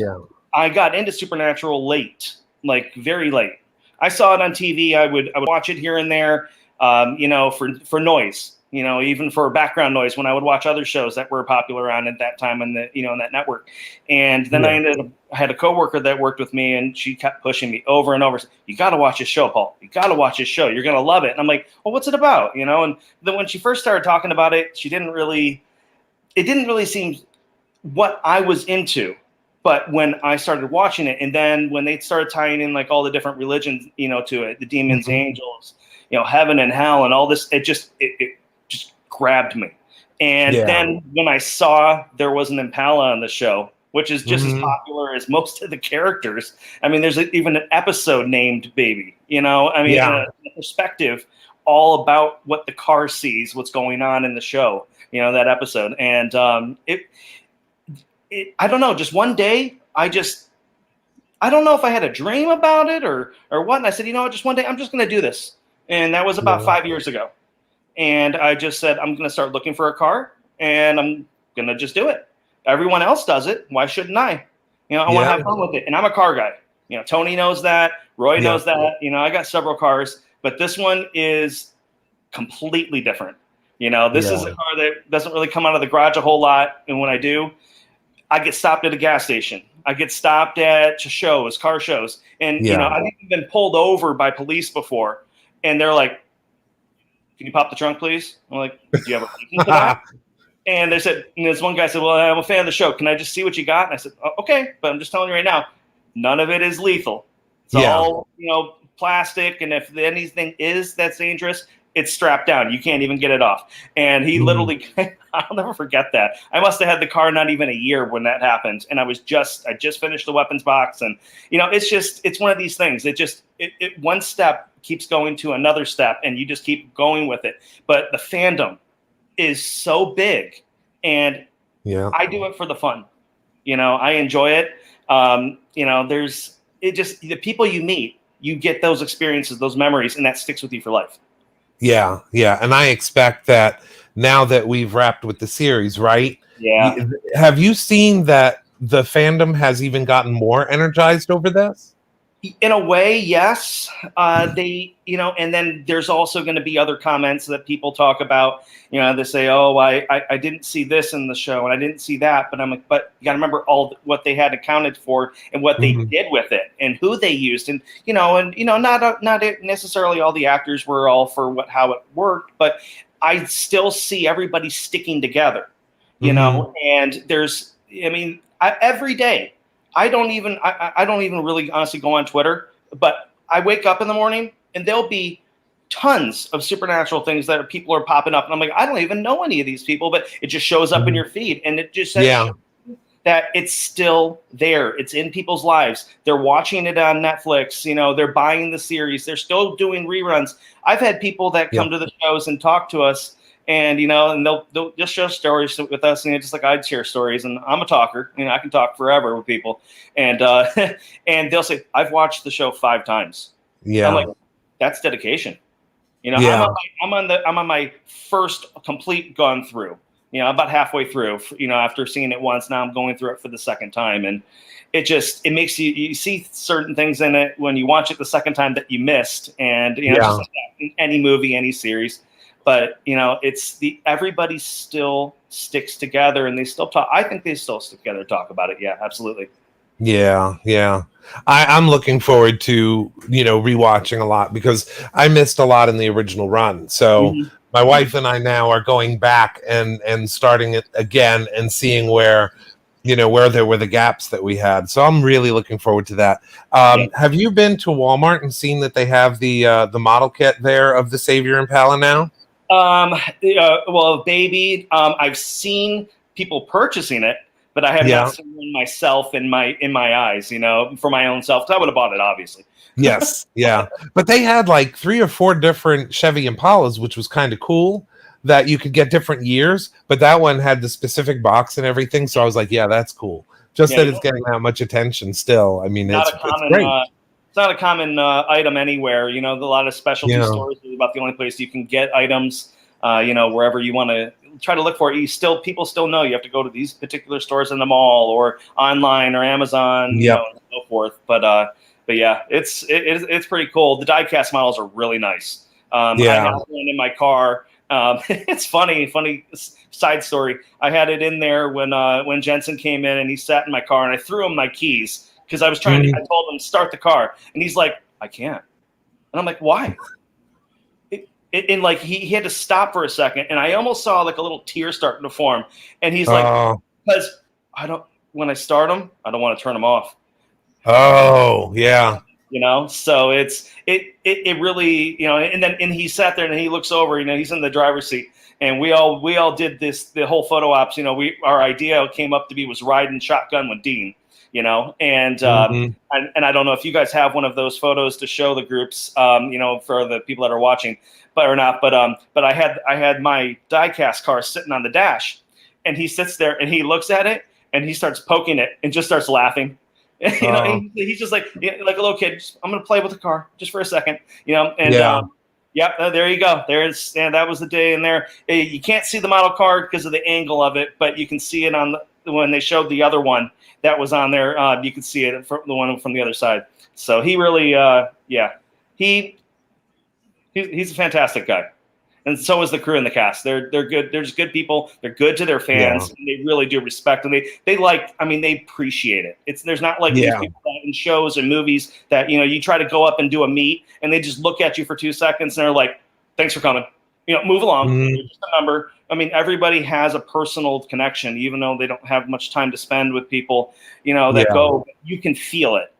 I got into Supernatural late, like very late. I saw it on TV. I would watch it here and there, for noise, even for background noise when I would watch other shows that were popular on at that time in that network. And then I had a coworker that worked with me, and she kept pushing me over and over. You got to watch this show, Paul. You got to watch this show. You're going to love it. And I'm like, well, what's it about? And then when she first started talking about it, it didn't really seem what I was into. But when I started watching it, and then when they started tying in like all the different religions, to it, the demons, angels, heaven and hell, and all this, it just grabbed me. And then when I saw there was an Impala on the show, which is just as popular as most of the characters. I mean, there's even an episode named Baby. A perspective all about what the car sees, what's going on in the show. That episode, and I don't know, just one day, I don't know if I had a dream about it or what. And I said, just one day, I'm just going to do this. And that was about 5 years ago. And I just said, I'm going to start looking for a car, and I'm going to just do it. Everyone else does it. Why shouldn't I? I want to have fun with it. And I'm a car guy. Tony knows that. Roy knows that. I got several cars, but this one is completely different. This is a car that doesn't really come out of the garage a whole lot. And when I do, I get stopped at a gas station. I get stopped at shows, car shows. And, I've even been pulled over by police before. And they're like, can you pop the trunk, please? I'm like, do you have a reason for that? And they said, this one guy said, well, I'm a fan of the show. Can I just see what you got? And I said, oh, okay. But I'm just telling you right now, none of it is lethal. It's all, plastic. And if anything is that's dangerous, it's strapped down. You can't even get it off. And he literally, I'll never forget that. I must have had the car not even a year when that happened. And I just finished the weapons box. And, it's one of these things. It one step keeps going to another step, and you just keep going with it. But the fandom is so big, and I do it for the fun. I enjoy it. The people you meet, you get those experiences, those memories, and that sticks with you for life. Yeah. And I expect that now that we've wrapped with the series, right? Yeah. Have you seen that the fandom has even gotten more energized over this? In a way, yes. They, and then there's also going to be other comments that people talk about. They say, "Oh, I didn't see this in the show, and I didn't see that." But I'm like, but you got to remember all what they had accounted for and what they did with it and who they used, and not necessarily all the actors were all for how it worked, but I still see everybody sticking together. And there's, every day. I don't even really honestly go on Twitter, but I wake up in the morning and there'll be tons of Supernatural things that people are popping up. And I'm like, I don't even know any of these people, but it just shows up in your feed. And it just says that it's still there. It's in people's lives. They're watching it on Netflix. They're buying the series. They're still doing reruns. I've had people that come to the shows and talk to us and and they'll just share stories with us, and just like I'd share stories, and I'm a talker, I can talk forever with people, and and they'll say, I've watched the show 5 times. Yeah. I'm like, that's dedication. Yeah. I'm on my first complete gone through. About halfway through. After seeing it once, now I'm going through it for the second time, and it makes you see certain things in it when you watch it the second time that you missed, and it's just like that in any movie, any series. But it's everybody still sticks together, and they still talk. I think they still stick together, talk about it. Yeah, absolutely. Yeah. I'm looking forward to rewatching a lot because I missed a lot in the original run. So my wife and I now are going back and starting it again and seeing where there were the gaps that we had. So I'm really looking forward to that. Have you been to Walmart and seen that they have the model kit there of the Savior Impala now? Well, baby, I've seen people purchasing it, but I have not seen one myself in my eyes, for my own self. 'Cause I would have bought it, obviously. Yes, yeah. But they had like 3 or 4 different Chevy Impalas, which was kind of cool, that you could get different years. But that one had the specific box and everything. So I was like, yeah, that's cool. Just that it's getting that much attention still. I mean, it's great. It's not a common item anywhere. A lot of specialty stores is about the only place you can get items. Wherever you want to try to look for it, people still know you have to go to these particular stores in the mall or online or Amazon, and so forth. But yeah, it's pretty cool. The die-cast models are really nice. I have one in my car. It's funny side story. I had it in there when Jensen came in, and he sat in my car, and I threw him my keys because I was trying to. I told him to start the car, and he's like, I can't. And I'm like, why? And like he had to stop for a second, and I almost saw like a little tear starting to form. And he's like, because when I start them, I don't want to turn them off. Oh yeah. So it really, and he sat there and he looks over, he's in the driver's seat, and we all did the whole photo ops. Our idea came up to be was riding shotgun with Dean, and I don't know if you guys have one of those photos to show the groups, for the people that are watching, but I had my diecast car sitting on the dash, and he sits there and he looks at it and he starts poking it and just starts laughing. He's just like a little kid. I'm going to play with the car just for a second, and there you go. That was the day in there. You can't see the model card because of the angle of it, but you can see it when they showed the other one that was on there. You can see it from the one from the other side. So he really, he's a fantastic guy. And so is the crew and the cast. They're good. They're just good people. They're good to their fans. And they really do respect them. They appreciate it. There's not like these people in shows and movies that, you try to go up and do a meet and they just look at you for 2 seconds and they're like, thanks for coming. Move along. You're just a number. Everybody has a personal connection, even though they don't have much time to spend with people, that go, you can feel it.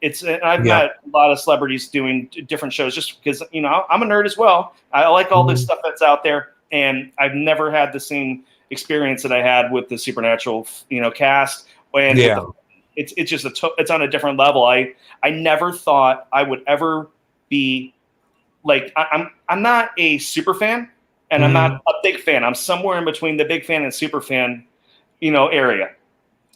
I've met a lot of celebrities doing different shows just because, I'm a nerd as well. I like all this stuff that's out there, and I've never had the same experience that I had with the Supernatural, cast. And it's just it's on a different level. I never thought I would ever be like, I'm not a super fan. And I'm not a big fan. I'm somewhere in between the big fan and super fan, area.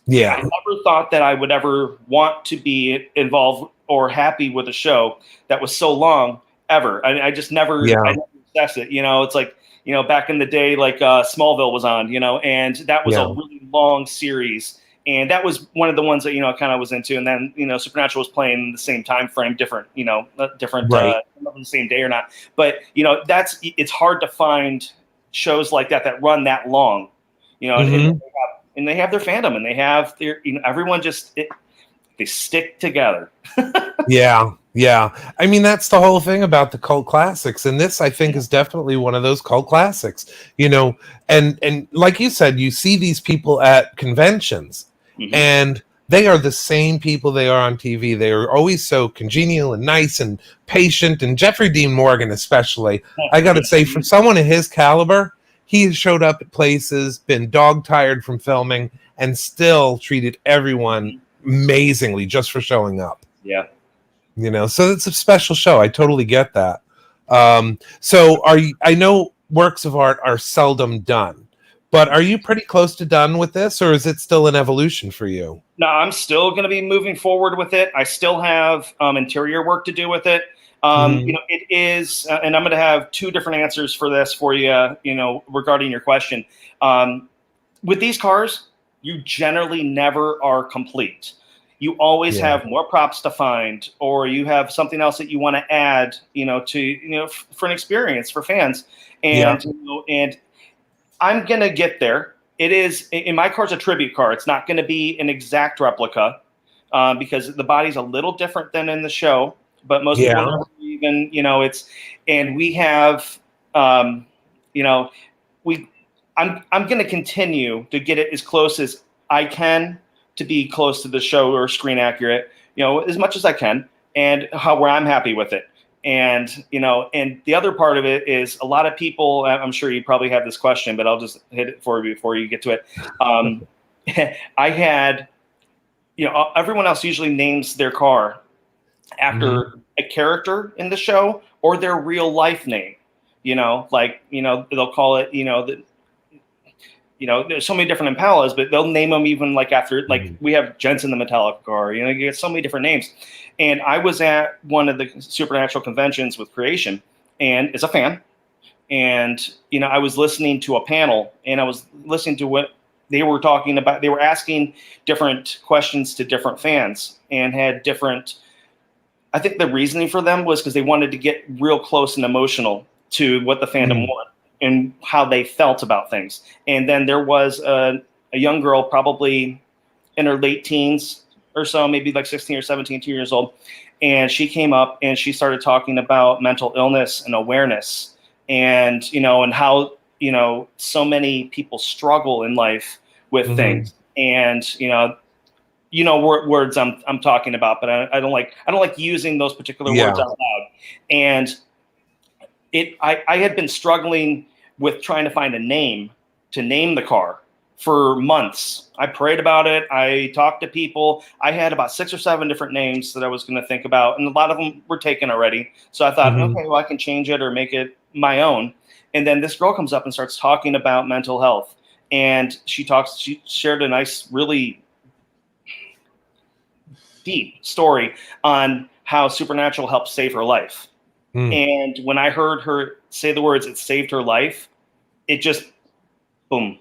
Yeah. I never thought that I would ever want to be involved or happy with a show that was so long ever. I just never, I never assessed it. It's like, back in the day, like Smallville was on, and that was a really long series. And that was one of the ones that, I kind of was into. And then, Supernatural was playing the same time frame, different, different, right. Not the same day or not. But, it's hard to find shows like that run that long, and they have their fandom and they have their, everyone they stick together. Yeah. I mean, that's the whole thing about the cult classics. And this, I think, is definitely one of those cult classics, and like you said, you see these people at conventions. And they are the same people they are on TV. They are always so congenial and nice and patient. And Jeffrey Dean Morgan, especially, I got to say, for someone of his caliber, he has showed up at places, been dog tired from filming, and still treated everyone amazingly just for showing up. Yeah. So it's a special show. I totally get that. So I know works of art are seldom done. But are you pretty close to done with this, or is it still an evolution for you? No, I'm still going to be moving forward with it. I still have interior work to do with it. It is, and I'm going to have two different answers for this for you, regarding your question. With these cars, you generally never are complete. You always have more props to find, or you have something else that you want to add, for an experience for fans. And, and I'm going to get there. It is, in my car's a tribute car. It's not going to be an exact replica because the body's a little different than in the show, but most people never even, and we have, I'm going to continue to get it as close as I can to be close to the show or screen accurate, as much as I can, and where I'm happy with it. And, and the other part of it is a lot of people, I'm sure you probably have this question, but I'll just hit it for you before you get to it. I had, everyone else usually names their car after a character in the show or their real life name, they'll call it, there's so many different Impalas, but they'll name them even like after, like we have Jensen the Metallic car, you get so many different names. And I was at one of the Supernatural conventions with Creation and as a fan, and, I was listening to a panel and I was listening to what they were talking about. They were asking different questions to different fans and had different, I think the reasoning for them was because they wanted to get real close and emotional to what the fandom wanted and how they felt about things. And then there was a young girl, probably in her late teens or so, maybe like 16 or 17, 2 years old. And she came up and she started talking about mental illness and awareness and, and how, so many people struggle in life with things. And, words I'm talking about, but I don't like using those particular words out loud. And I had been struggling with trying to find a name to name the car for months. I prayed about it. I talked to people. I had about 6 or 7 different names that I was going to think about, and a lot of them were taken already. So I thought, okay, well, I can change it or make it my own. And then this girl comes up and starts talking about mental health. And she shared a nice, really deep story on how Supernatural helped save her life. And when I heard her say the words, it saved her life, it just, boom.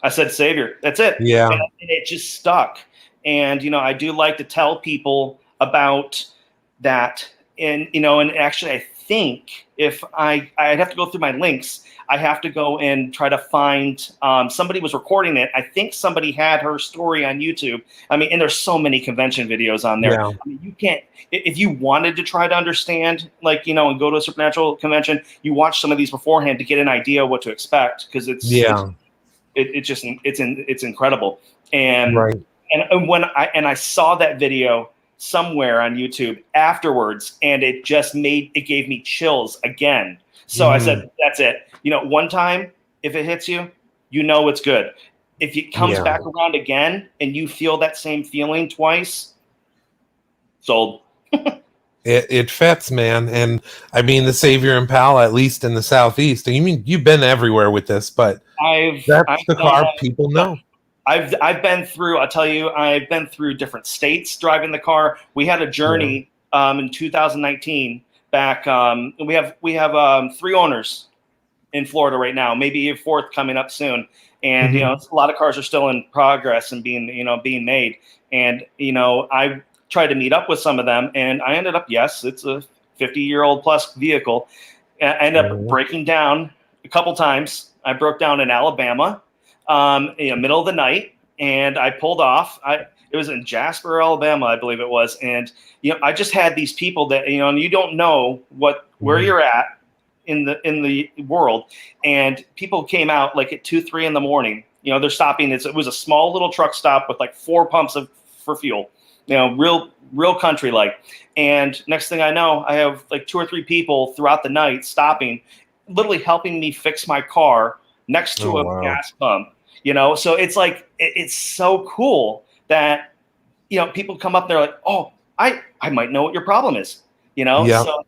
I said, Savior, that's it. Yeah. And it just stuck. And, I do like to tell people about that. And, and actually, I think if I'd have to go through my links, I have to go and try to find, somebody was recording it. I think somebody had her story on YouTube. I mean, and there's so many convention videos on there. Yeah. I mean, you can't, if you wanted to try to understand, like, and go to a Supernatural convention, you watch some of these beforehand to get an idea what to expect. Cause it's incredible. And, and when I saw that video somewhere on YouTube afterwards, and it gave me chills again. So I said, that's it. One time, if it hits you, it's good. If it comes back around again and you feel that same feeling twice, sold. It fits, man. And I mean, the Savior Impala, at least in the Southeast, I mean, you've been everywhere with this, but that's the car people know. I've been through, I'll tell you, I've been through different states driving the car. We had a journey in 2019 back. We have 3 owners in Florida right now, maybe a 4th coming up soon. And, a lot of cars are still in progress and being made. And, I tried to meet up with some of them, and I ended up, yes, it's a 50-year-old plus vehicle. I ended up breaking down a couple times. I broke down in Alabama, middle of the night, and I pulled off. It was in Jasper, Alabama, I believe it was. And, I just had these people that, and you don't know where you're at in the world. And people came out like at 2, 3 in the morning, they're stopping. It was a small little truck stop with like 4 pumps for fuel, real country like. And next thing I know, I have like 2 or 3 people throughout the night stopping, literally helping me fix my car next to a gas pump, so it's like, it's so cool that, people come up, they're like, oh, I might know what your problem is, so,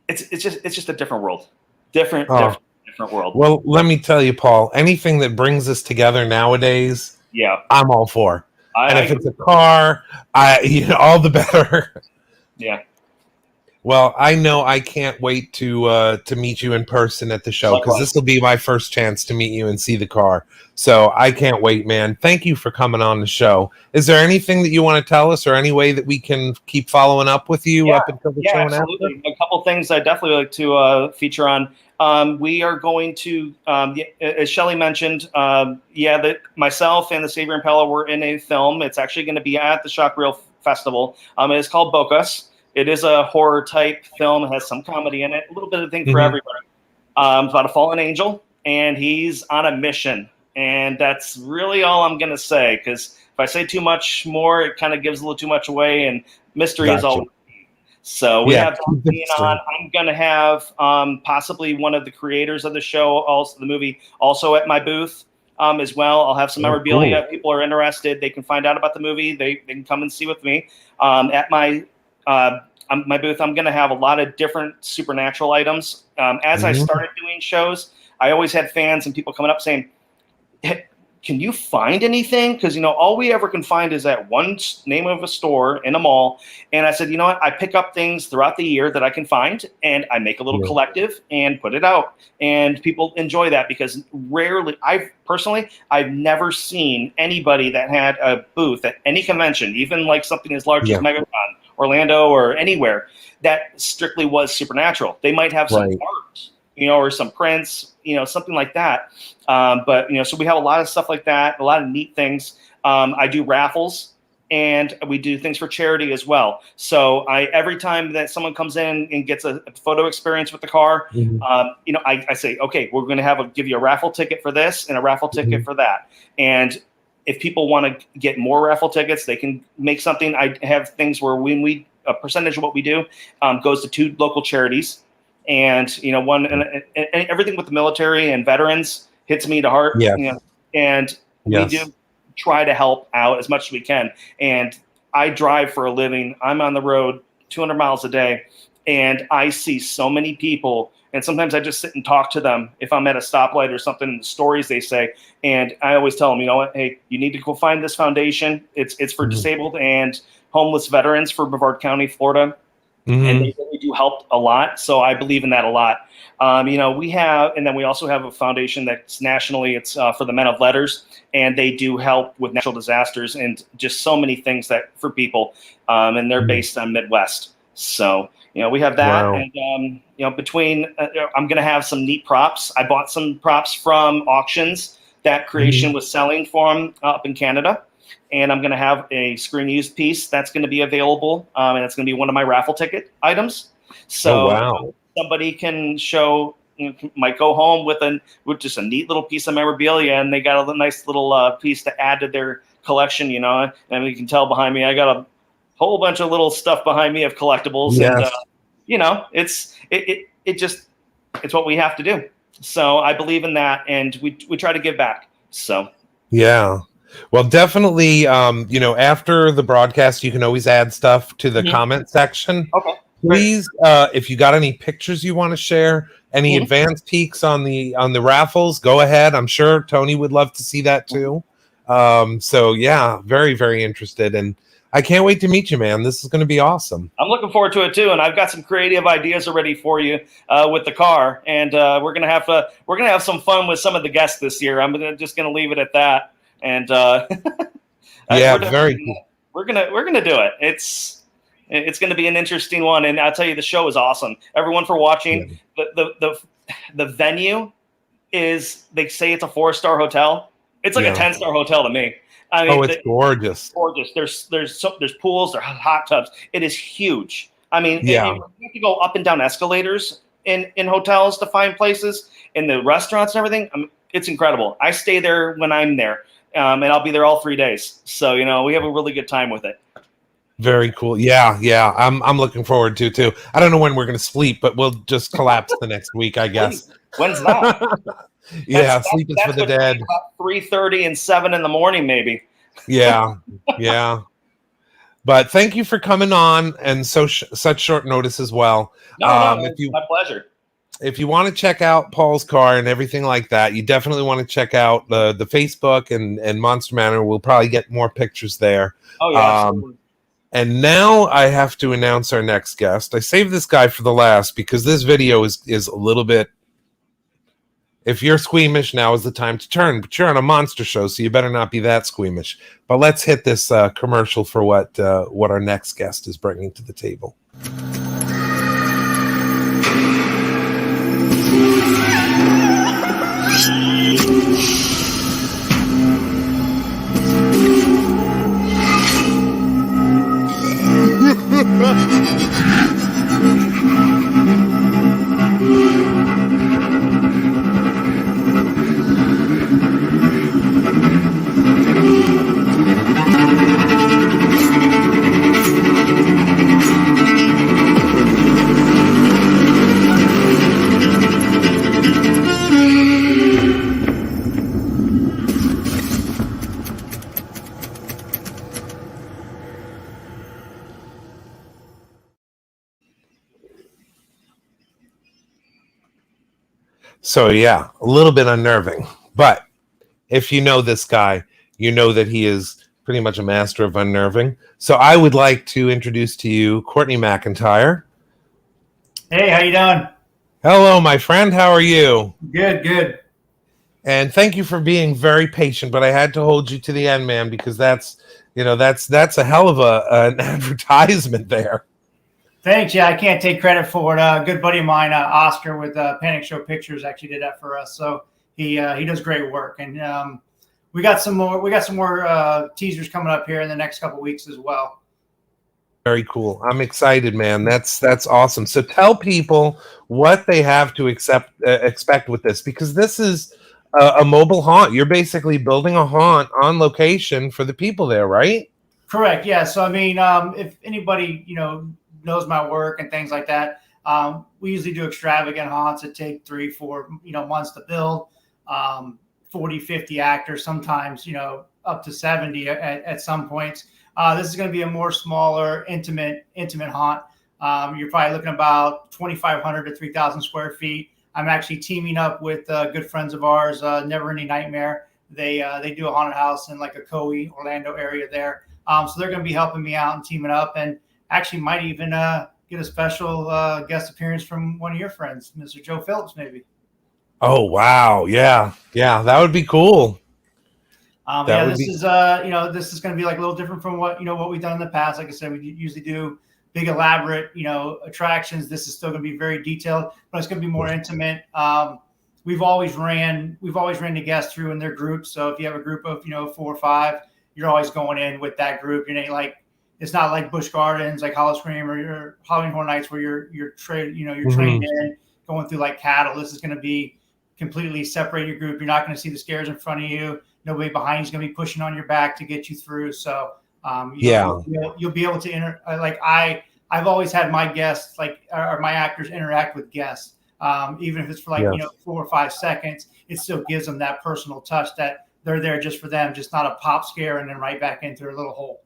it's just a different world. different world. Well, let me tell you, Paul, anything that brings us together nowadays, Yeah, I'm all for. And if I it's a car, all the better. yeah. Well, I know I can't wait to meet you in person at the show, because this will be my first chance to meet you and see the car. So I can't wait, man. Thank you for coming on the show. Is there anything that you want to tell us, or any way that we can keep following up with you up until the show and absolutely. after? A couple things I definitely like to feature on. We are going to, as Shelly mentioned, that myself and the Savior Impala were in a film. It's actually going to be at the Shock Reel Festival. It's called Bocas. It is a horror type film. It has some comedy in it, a little bit of thing for everybody. It's about a fallen angel, and he's on a mission. And that's really all I'm going to say, because if I say too much more, it kind of gives a little too much away, and mystery is all. So we have Tom being on. I'm going to have possibly one of the creators of the show, also the movie, also at my booth as well. I'll have some memorabilia. If people are interested, they can find out about the movie. They can come and see with me at my booth. I'm going to have a lot of different supernatural items. As I started doing shows, I always had fans and people coming up saying, can you find anything? Because, all we ever can find is that one name of a store in a mall. And I said, you know what? I pick up things throughout the year that I can find, and I make a little collective and put it out. And people enjoy that, because rarely, I've never seen anybody that had a booth at any convention, even like something as large as MegaCon, Orlando, or anywhere, that strictly was supernatural. They might have some art, or some prints, something like that. But so we have a lot of stuff like that, a lot of neat things. I do raffles, and we do things for charity as well. So every time that someone comes in and gets a photo experience with the car, I say, okay, we're going to give you a raffle ticket for this and a raffle ticket for that. And if people want to get more raffle tickets, they can make something. I have things where a percentage of what we do goes to 2 local charities. And, one, and everything with the military and veterans hits me to heart. And we do try to help out as much as we can. And I drive for a living. I'm on the road 200 miles a day, and I see so many people. And sometimes I just sit and talk to them if I'm at a stoplight or something, the stories they say. And I always tell them, hey, you need to go find this foundation. It's for disabled and homeless veterans for Brevard County, Florida. And they really do help a lot. So I believe in that a lot. We have, and then we also have a foundation that's nationally, it's for the Men of Letters, and they do help with natural disasters and just so many things that for people. And they're based on Midwest. So, we have that. Wow. And, between, I'm going to have some neat props. I bought some props from auctions that Creation was selling for them up in Canada. And I'm going to have a screen used piece that's going to be available. And it's going to be one of my raffle ticket items. So somebody can might go home with just a neat little piece of memorabilia, and they got a nice little piece to add to their collection, and you can tell behind me, I got a whole bunch of little stuff behind me of collectibles. Yes. And, it's what we have to do. So I believe in that, and we try to give back. So, yeah. Well, definitely, after the broadcast, you can always add stuff to the comment section. Okay. Please, if you got any pictures you want to share, any advanced peeks on the raffles, go ahead. I'm sure Tony would love to see that too. So yeah, very, very interested, and I can't wait to meet you, man. This is going to be awesome. I'm looking forward to it too, and I've got some creative ideas already for you with the car, and we're gonna have some fun with some of the guests this year. I'm just gonna leave it at that. And very cool. We're gonna do it. It's gonna be an interesting one, and I'll tell you, the show is awesome. Everyone for watching. The venue is, they say it's a 4-star hotel. It's like a 10-star hotel to me. I mean, it's gorgeous. Gorgeous. There's pools, there's hot tubs. It is huge. I mean, you have to go up and down escalators in hotels to find places, in the restaurants and everything. It's incredible. I stay there when I'm there. And I'll be there all 3 days. So, we have a really good time with it. Very cool. Yeah. I'm looking forward to too. I don't know when we're going to sleep, but we'll just collapse the next week, I guess. When's that? Sleep is for the dead. About 3:30 and 7 in the morning, maybe. Yeah. But thank you for coming on, and such short notice as well. No, it's my pleasure. if you want to check out Paul's car and everything like that, you definitely want to check out the Facebook and Monster Manor. We'll probably get more pictures there. Oh yeah, absolutely. And now I have to announce our next guest. I saved this guy for the last because this video is a little bit. If you're squeamish, now is the time to turn. But you're on a monster show, so you better not be that squeamish. But let's hit this commercial for what our next guest is bringing to the table. So yeah, a little bit unnerving, but if you know this guy, you know that he is pretty much a master of unnerving. So I would like to introduce to you Courtney McIntyre. Hey, how you doing? Hello, my friend. How are you? Good. And thank you for being very patient, but I had to hold you to the end, man, because that's a hell of an advertisement there. Thanks. Yeah, I can't take credit for it. A good buddy of mine, Oscar, with Panic Show Pictures, actually did that for us. So he does great work, and we got some more teasers coming up here in the next couple weeks as well. Very cool. I'm excited, man. That's awesome. So tell people what they have to expect with this, because this is a mobile haunt. You're basically building a haunt on location for the people there, right? Correct. Yeah. So I mean, if anybody knows my work and things like that, we usually do extravagant haunts that take 3-4 months to build. 40, 50 actors, sometimes up to 70 at some points. This is going to be a more smaller, intimate haunt. You're probably looking about 2,500 to 3,000 square feet. I'm actually teaming up with good friends of ours, Never Ending Nightmare. They do a haunted house in like a Coe, Orlando area there. So they're going to be helping me out and teaming up, and actually might even get a special guest appearance from one of your friends, Mr. Joe Phillips, maybe. Oh, wow. Yeah, that would be cool. This is going to be like a little different from what we've done in the past. Like I said, we usually do big, elaborate, attractions. This is still going to be very detailed, but it's going to be more intimate. We've always ran the guests through in their groups. So if you have a group of 4 or 5, you're always going in with that group. It's not like Busch Gardens, like Hollow Scream or your Halloween Horror Nights, where you're trained in going through like cattle. This is going to be completely separate your group. You're not going to see the scares in front of you. Nobody behind you is going to be pushing on your back to get you through. So you'll be able to I've always had my guests or my actors interact with guests, even if it's for 4 or 5 seconds. It still gives them that personal touch that they're there just for them, just not a pop scare and then right back into their little hole.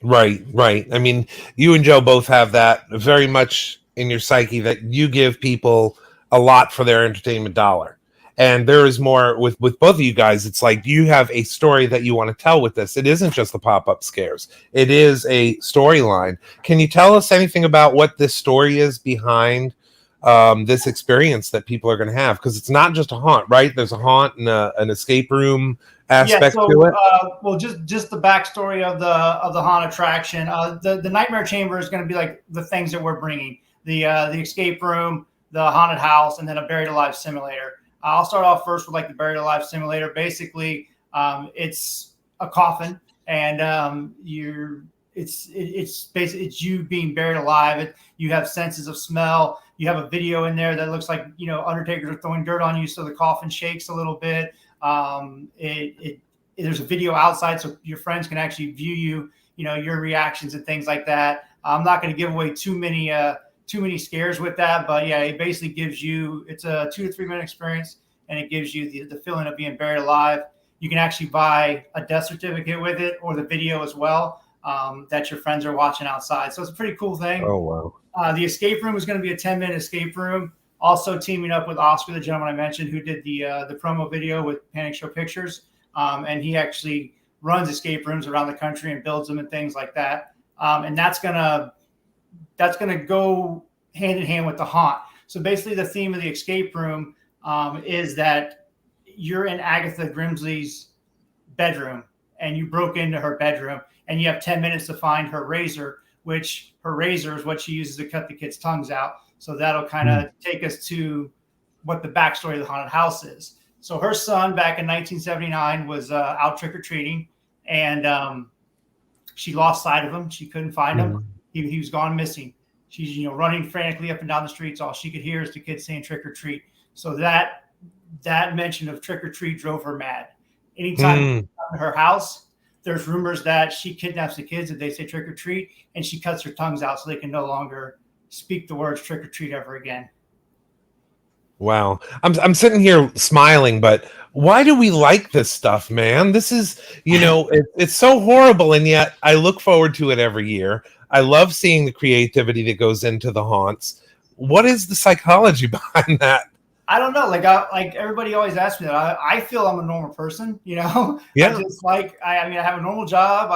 Right. I mean, you and Joe both have that very much in your psyche, that you give people a lot for their entertainment dollar. And there is more with both of you guys. It's like you have a story that you want to tell with this. It isn't just the pop-up scares. It is a storyline. Can you tell us anything about what this story is behind this experience that people are going to have? Because it's not just a haunt, right? There's a haunt and an escape room aspect to it. Well, just the backstory of the haunt attraction. The Nightmare Chamber is going to be like the things that we're bringing: the escape room, the haunted house, and then a buried alive simulator. I'll start off first with like the buried alive simulator. Basically, it's a coffin, and it's you being buried alive. You have senses of smell. You have a video in there that looks like undertakers are throwing dirt on you, so the coffin shakes a little bit. There's a video outside, so your friends can actually view you, your reactions and things like that. I'm not going to give away too many scares with that, but yeah, it basically gives you, it's a 2 to 3 minute experience, and it gives you the feeling of being buried alive. You can actually buy a death certificate with it, or the video as well, that your friends are watching outside. So it's a pretty cool thing. Oh, wow. The escape room is going to be a 10-minute escape room. Also teaming up with Oscar, the gentleman I mentioned, who did the promo video with Panic Show Pictures, and he actually runs escape rooms around the country and builds them and things like that. And that's gonna go hand in hand with the haunt. So basically, the theme of the escape room is that you're in Agatha Grimsley's bedroom, and you broke into her bedroom, and you have 10 minutes to find her razor, which her razor is what she uses to cut the kids' tongues out. So that'll kind of take us to what the backstory of the haunted house is. So her son back in 1979 was out trick-or-treating, and she lost sight of him. She couldn't find him. He was gone missing. She's running frantically up and down the streets. All she could hear is the kids saying trick or treat. So that mention of trick or treat drove her mad. Anytime she comes to her house, there's rumors that she kidnaps the kids if they say trick or treat, and she cuts their tongues out so they can no longer speak the words trick or treat ever again. Wow. I'm sitting here smiling, but why do we like this stuff, man? This is, it's so horrible, and yet I look forward to it every year. I love seeing the creativity that goes into the haunts. What is the psychology behind that? I don't know. Like everybody always asks me that. I feel I'm a normal person, Yeah. I just I have a normal job.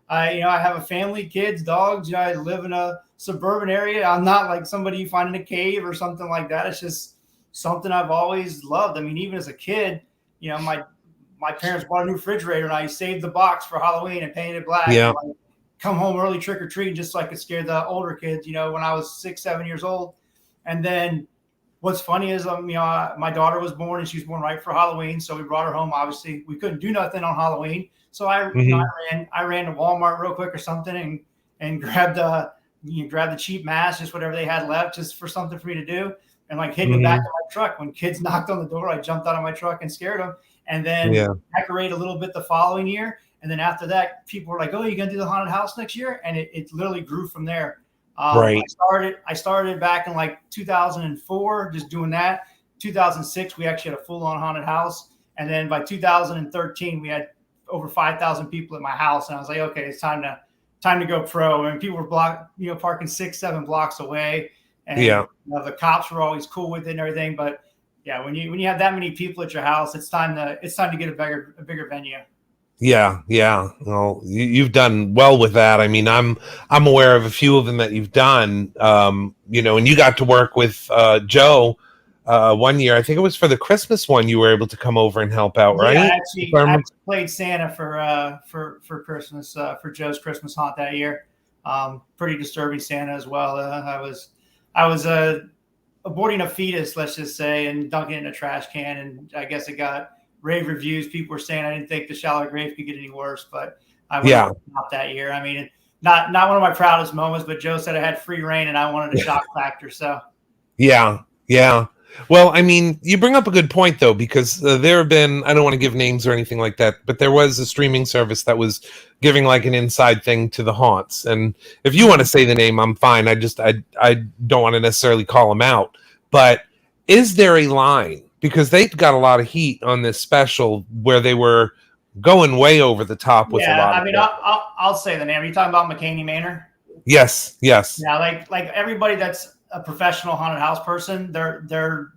I have a family, kids, dogs. I live in a suburban area. I'm not like somebody you find in a cave or something like that. It's just something I've always loved. I mean, even as a kid, my parents bought a new refrigerator, and I saved the box for Halloween and painted it black. Yeah. And come home early trick or treat just so I could scare the older kids. When I was 6, 7 years old. And then what's funny is, my daughter was born, and she was born right for Halloween, so we brought her home. Obviously, we couldn't do nothing on Halloween, so I ran to Walmart real quick or something and grabbed the cheap mask, just whatever they had left, just for something for me to do. And hid in the back of my truck. When kids knocked on the door, I jumped out of my truck and scared them. And then decorate a little bit the following year. And then after that, people were like, "Oh, you're gonna do the haunted house next year?" And it literally grew from there. Right. I started back in 2004, just doing that. 2006, we actually had a full-on haunted house. And then by 2013, we had over 5,000 people at my house. And I was like, okay, it's time to go pro. And people were parking 6, 7 blocks away. And the cops were always cool with it and everything, but when you have that many people at your house, it's time to get a bigger venue. Yeah. Well, you've done well with that. I mean, I'm aware of a few of them that you've done. And you got to work with Joe one year. I think it was for the Christmas one. You were able to come over and help out, right? Yeah, I actually played Santa for Christmas for Joe's Christmas haunt that year. Pretty disturbing Santa as well. I was aborting a fetus, let's just say, and dunking it in a trash can. And I guess it got rave reviews. People were saying I didn't think the shallow grave could get any worse, but I went out that year. I mean, not one of my proudest moments, but Joe said I had free reign and I wanted a shock factor. So yeah. Well, I mean, you bring up a good point, though, because there have been, I don't want to give names or anything like that, but there was a streaming service that was giving an inside thing to the haunts. And if you want to say the name, I'm fine. I don't want to necessarily call them out. But is there a line? Because they got a lot of heat on this special where they were going way over the top with a lot of I'll say the name. Are you talking about McCaney Manor? Yes. Yeah, like everybody that's a professional haunted house person, they're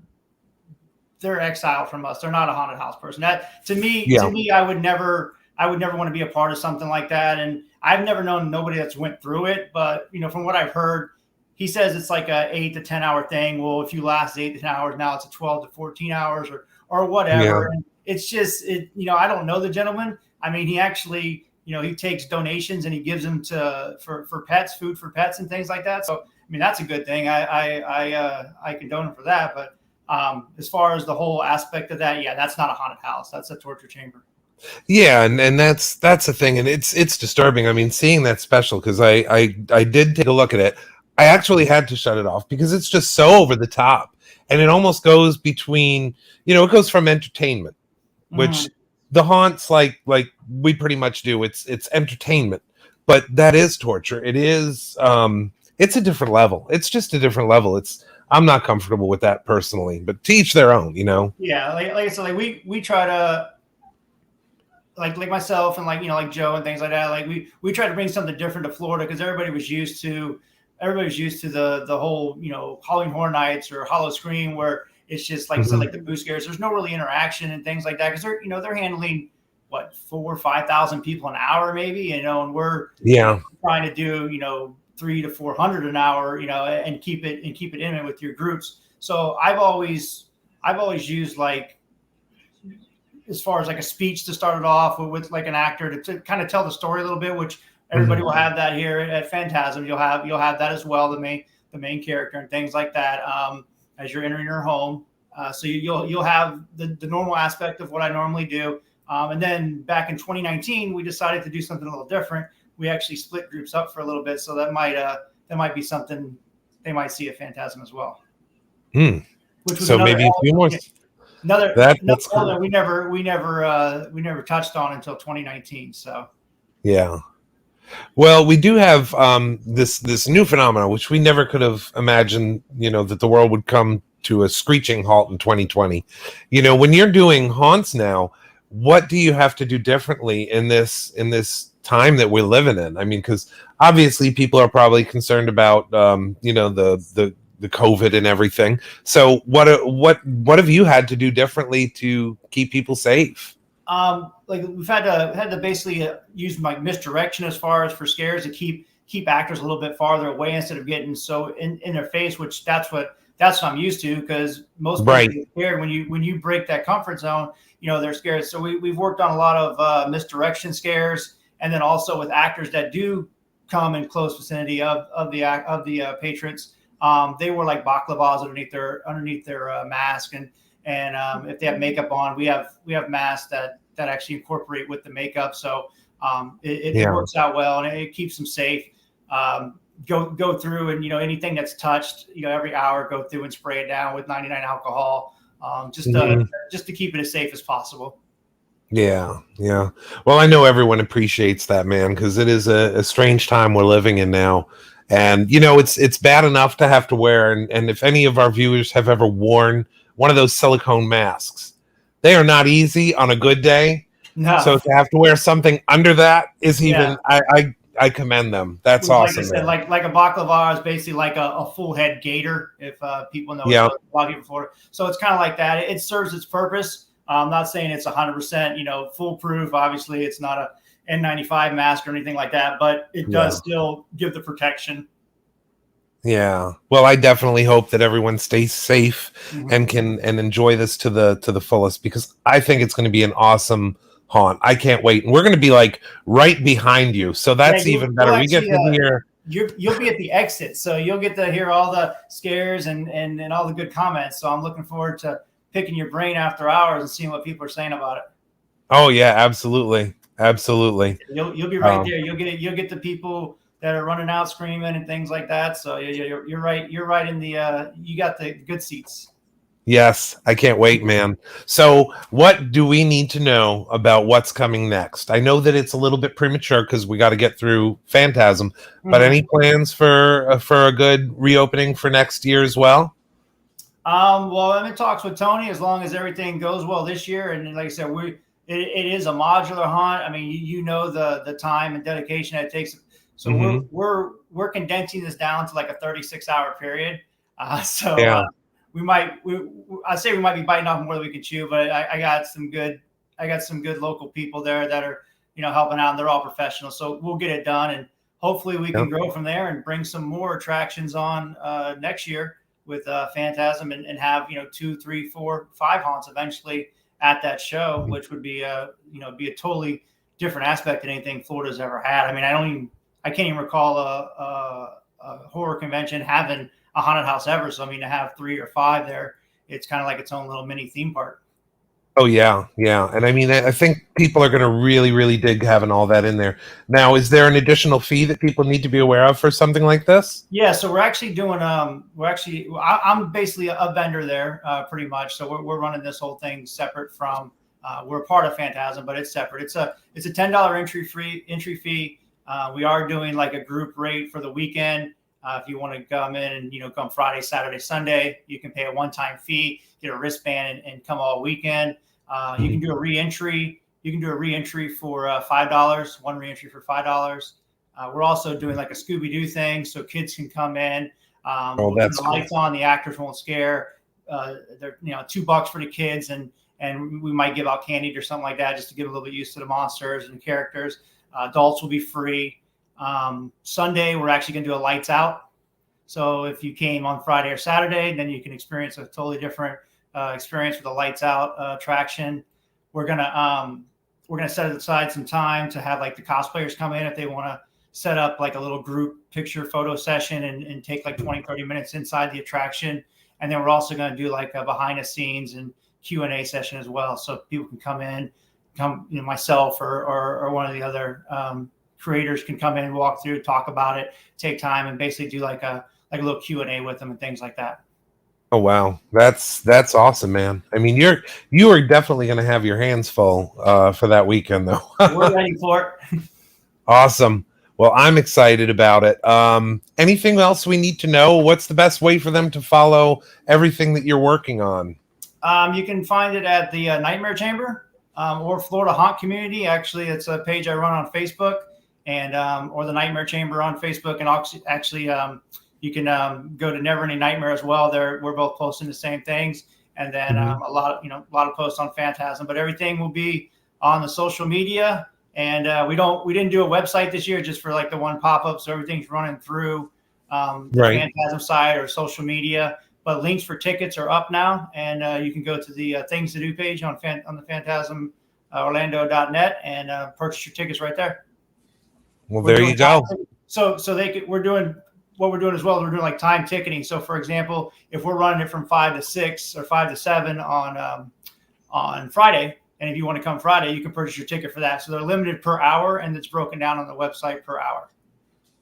exiled from us. They're not a haunted house person. That to me, I would never want to be a part of something like that. And I've never known nobody that's went through it, but from what I've heard, he says it's like a 8 to 10 hour thing. Well, if you last 8 to 10 hours, now it's a 12 to 14 hours or whatever. Yeah. And it's just I don't know the gentleman. I mean, he actually he takes donations and he gives them for pets, food for pets and things like that. So I mean, that's a good thing. I condone him for that. But as far as the whole aspect of that, that's not a haunted house. That's a torture chamber. Yeah, and that's the thing, and it's disturbing. I mean, seeing that special, because I did take a look at it. I actually had to shut it off because it's just so over the top, and it almost goes between, it goes from entertainment, which the haunts like we pretty much do. It's entertainment, but that is torture. It is. It's a different level. It's just a different level. I'm not comfortable with that personally, but to each their own, Yeah, like I said, we try to. Like myself and like Joe and things like that. Like we try to bring something different to Florida because everybody was used to everybody's used to the whole, Halloween Horror Nights or Hollow Scream, where it's just like, so like the booth scares, there's no really interaction and things like that. Cause they're handling what, 4,000 or 5,000 people an hour, maybe, and we're trying to do, 300 to 400 an hour, and keep it intimate with your groups. So I've always used, like, as far as like a speech to start it off with like an actor to kind of tell the story a little bit, which everybody will have that here at Phantasm. You'll have that as well, the main character and things like that, as you're entering your home. So you'll have the normal aspect of what I normally do. And then back in 2019, we decided to do something a little different. We actually split groups up for a little bit. So that might be something they might see at Phantasm as well. Which was so maybe a few more. Another that's cool. That we never touched on until 2019. So yeah. Well, we do have this new phenomenon, which we never could have imagined, that the world would come to a screeching halt in 2020. When you're doing haunts now, what do you have to do differently in this time that we're living in? I mean, because obviously people are probably concerned about the COVID and everything. So what have you had to do differently to keep people safe? Like we've had to basically use like misdirection as far as for scares to keep actors a little bit farther away instead of getting so in their face, which that's what I'm used to, because most people get scared when you break that comfort zone, they're scared. So we've worked on a lot of misdirection scares, and then also with actors that do come in close vicinity of the patrons. They were like baklavas underneath their mask, and if they have makeup on, we have masks that actually incorporate with the makeup. So it works out well, and it keeps them safe. Go through and anything that's touched, every hour go through and spray it down with 99 alcohol, just to keep it as safe as possible. Yeah. Well, I know everyone appreciates that, man, because it is a strange time we're living in now. And, it's bad enough to have to wear. And if any of our viewers have ever worn one of those silicone masks, they are not easy on a good day. No. So to have to wear something under that is even, I commend them. That's awesome. Like I said, like a baklava is basically like a full head gaiter, if people know. Yeah. A lot of people before. So it's kind of like that. It serves its purpose. I'm not saying it's 100%, foolproof. Obviously, it's not a N95 mask or anything like that, but it does still give the protection. Yeah. Well, I definitely hope that everyone stays safe and can enjoy this to the fullest, because I think it's going to be an awesome haunt. I can't wait. And we're going to be like right behind you. So that's even better. We get to hear. You'll be at the exit, so you'll get to hear all the scares and all the good comments. So I'm looking forward to picking your brain after hours and seeing what people are saying about it. Oh yeah, absolutely. You'll be right there. You'll get the people that are running out screaming and things like that. So you're right. You're right in the you got the good seats. Yes, I can't wait, man. So what do we need to know about what's coming next? I know that it's a little bit premature because we got to get through Phantasm, but any plans for a good reopening for next year as well? Well, I'm in talks with Tony, as long as everything goes well this year. And like I said, it is a modular haunt. I mean, the time and dedication that it takes. So we're condensing this down to like a 36-hour period. I'd say we might be biting off more than we can chew, but I got some good local people there that are, helping out, and they're all professionals. So we'll get it done, and hopefully we can grow from there and bring some more attractions on next year with Phantasm, and have 2, 3, 4, 5 haunts eventually at that show, which would be a totally different aspect than anything Florida's ever had. I mean, I can't even recall a horror convention having a haunted house ever. So to have 3 or 5 there, it's kind of like its own little mini theme park. Oh yeah. And I think people are going to really, really dig having all that in there. Now, is there an additional fee that people need to be aware of for something like this? Yeah, so we're actually doing. I'm basically a vendor there, pretty much. So we're running this whole thing separate from. We're a part of Phantasm, but it's separate. It's a $10 entry fee. We are doing like a group rate for the weekend. If you want to come in and come Friday, Saturday, Sunday, you can pay a one-time fee, get a wristband, and come all weekend. You can do a re-entry. You can do a re-entry for $5. One re-entry for $5. We're also doing like a Scooby-Doo thing, so kids can come in. That's the cool. lights on, the actors won't scare. They're $2 for the kids, and we might give out candy or something like that just to get a little bit used to the monsters and the characters. Adults will be free. Sunday, we're actually going to do a lights out. So if you came on Friday or Saturday, then you can experience a totally different experience with the lights out attraction. We're gonna set aside some time to have like the cosplayers come in if they want to set up like a little group picture photo session and take like 20-30 minutes inside the attraction. And then we're also going to do like a behind the scenes and Q&A session as well, so people can come in, myself or one of the other creators can come in, walk through, talk about it, take time, and basically do like a little Q&A with them and things like that. Oh wow, that's awesome, man. I mean, you are definitely going to have your hands full for that weekend, though. We're ready for it. Awesome. Well, I'm excited about it. Anything else we need to know? What's the best way for them to follow everything that you're working on? You can find it at the Nightmare Chamber or Florida Haunt Community. Actually, it's a page I run on Facebook, and or the Nightmare Chamber on Facebook. And actually, you can go to Never Ending Nightmare as well. We're both posting the same things, and then a lot of posts on Fantasm. But everything will be on the social media. And we didn't do a website this year just for like the one pop-up. So everything's running through the Fantasm side or social media. But links for tickets are up now, and you can go to the Things to Do page on the Fantasm Orlando.net and purchase your tickets right there. Well, there you go. So we're doing what we're doing as well. We're doing like time ticketing. So for example, if we're running it from 5 to 6 or 5 to 7 on Friday, and if you want to come Friday, you can purchase your ticket for that. So they're limited per hour, and it's broken down on the website per hour.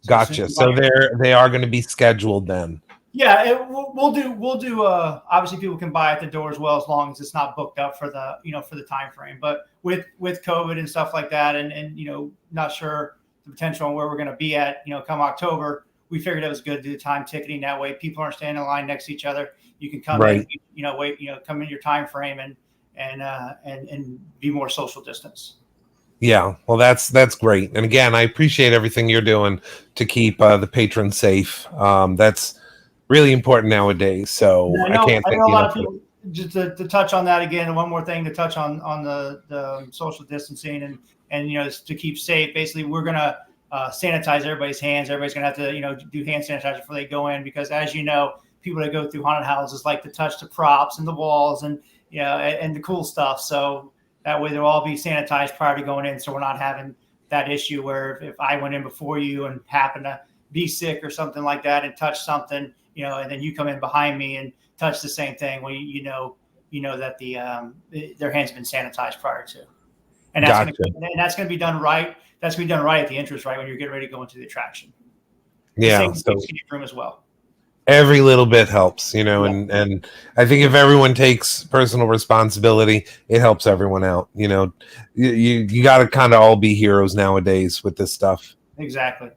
Gotcha. So they are going to be scheduled then. Yeah, we'll do. Obviously, people can buy at the door as well, as long as it's not booked up for the time frame. But with COVID and stuff like that, and not sure the potential on where we're going to be at, come October, we figured it was good to do the time ticketing. That way, people aren't standing in line next to each other. You can come in, wait, come in your time frame and be more social distance. Yeah, well, that's great. And again, I appreciate everything you're doing to keep the patrons safe. That's really important nowadays. So I know a lot of people. Just to touch on that again, and one more thing to touch on the social distancing and to keep safe. Basically, we're gonna sanitize everybody's hands. Everybody's gonna have to do hand sanitizer before they go in, because as you know, people that go through haunted houses like to touch the props and the walls and the cool stuff. So that way they'll all be sanitized prior to going in. So we're not having that issue where if I went in before you and happened to be sick or something like that and touch something, and then you come in behind me and touch the same thing, well, you know that their hands have been sanitized prior to. And that's going to be done right. That's going to be done right at the entrance, right when you're getting ready to go into the attraction. Yeah. Same in your room as well. Every little bit helps, and I think if everyone takes personal responsibility, it helps everyone out. You got to kind of all be heroes nowadays with this stuff. Exactly.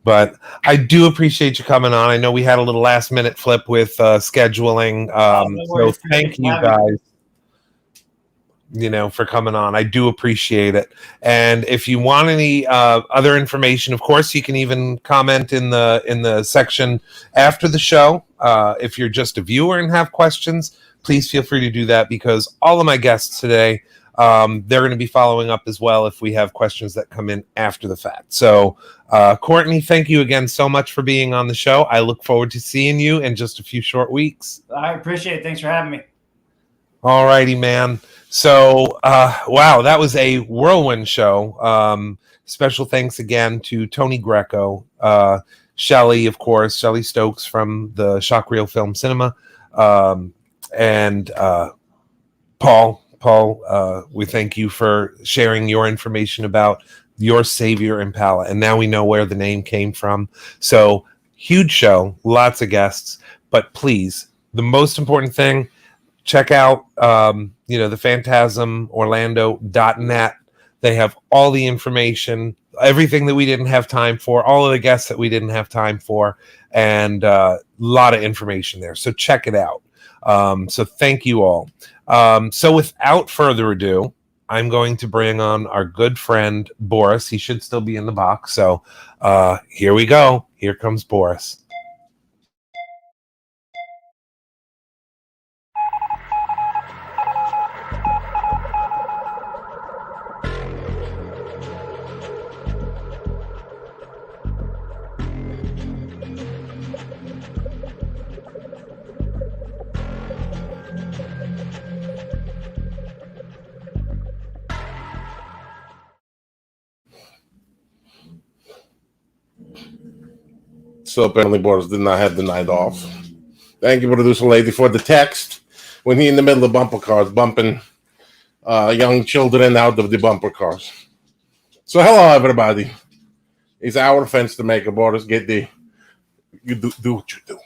But I do appreciate you coming on. I know we had a little last minute flip with scheduling. So thank you guys, for coming on. I do appreciate it. And if you want any other information, of course, you can even comment in the section after the show. If you're just a viewer and have questions, please feel free to do that, because all of my guests today, they're going to be following up as well if we have questions that come in after the fact. So, Courtney, thank you again so much for being on the show. I look forward to seeing you in just a few short weeks. I appreciate it. Thanks for having me. All righty, man. So, wow, that was a whirlwind show. Special thanks again to Tony Greco, Shelly, of course, Shelly Stokes from the Shock Reel Film Cinema, and Paul. Paul, we thank you for sharing your information about your Savior Impala. And now we know where the name came from. So, huge show, lots of guests. But please, the most important thing, check out, the phantasmorlando.net. They have all the information, everything that we didn't have time for, all of the guests that we didn't have time for, and a lot of information there. So check it out. So thank you all. So without further ado, I'm going to bring on our good friend Boris. He should still be in the box. So here we go. Here comes Boris. So apparently Boris did not have the night off. Thank you, producer lady, for the text. When he in the middle of bumper cars, bumping young children out of the bumper cars. So hello, everybody. It's our offense to make a Boris get the... You do what you do.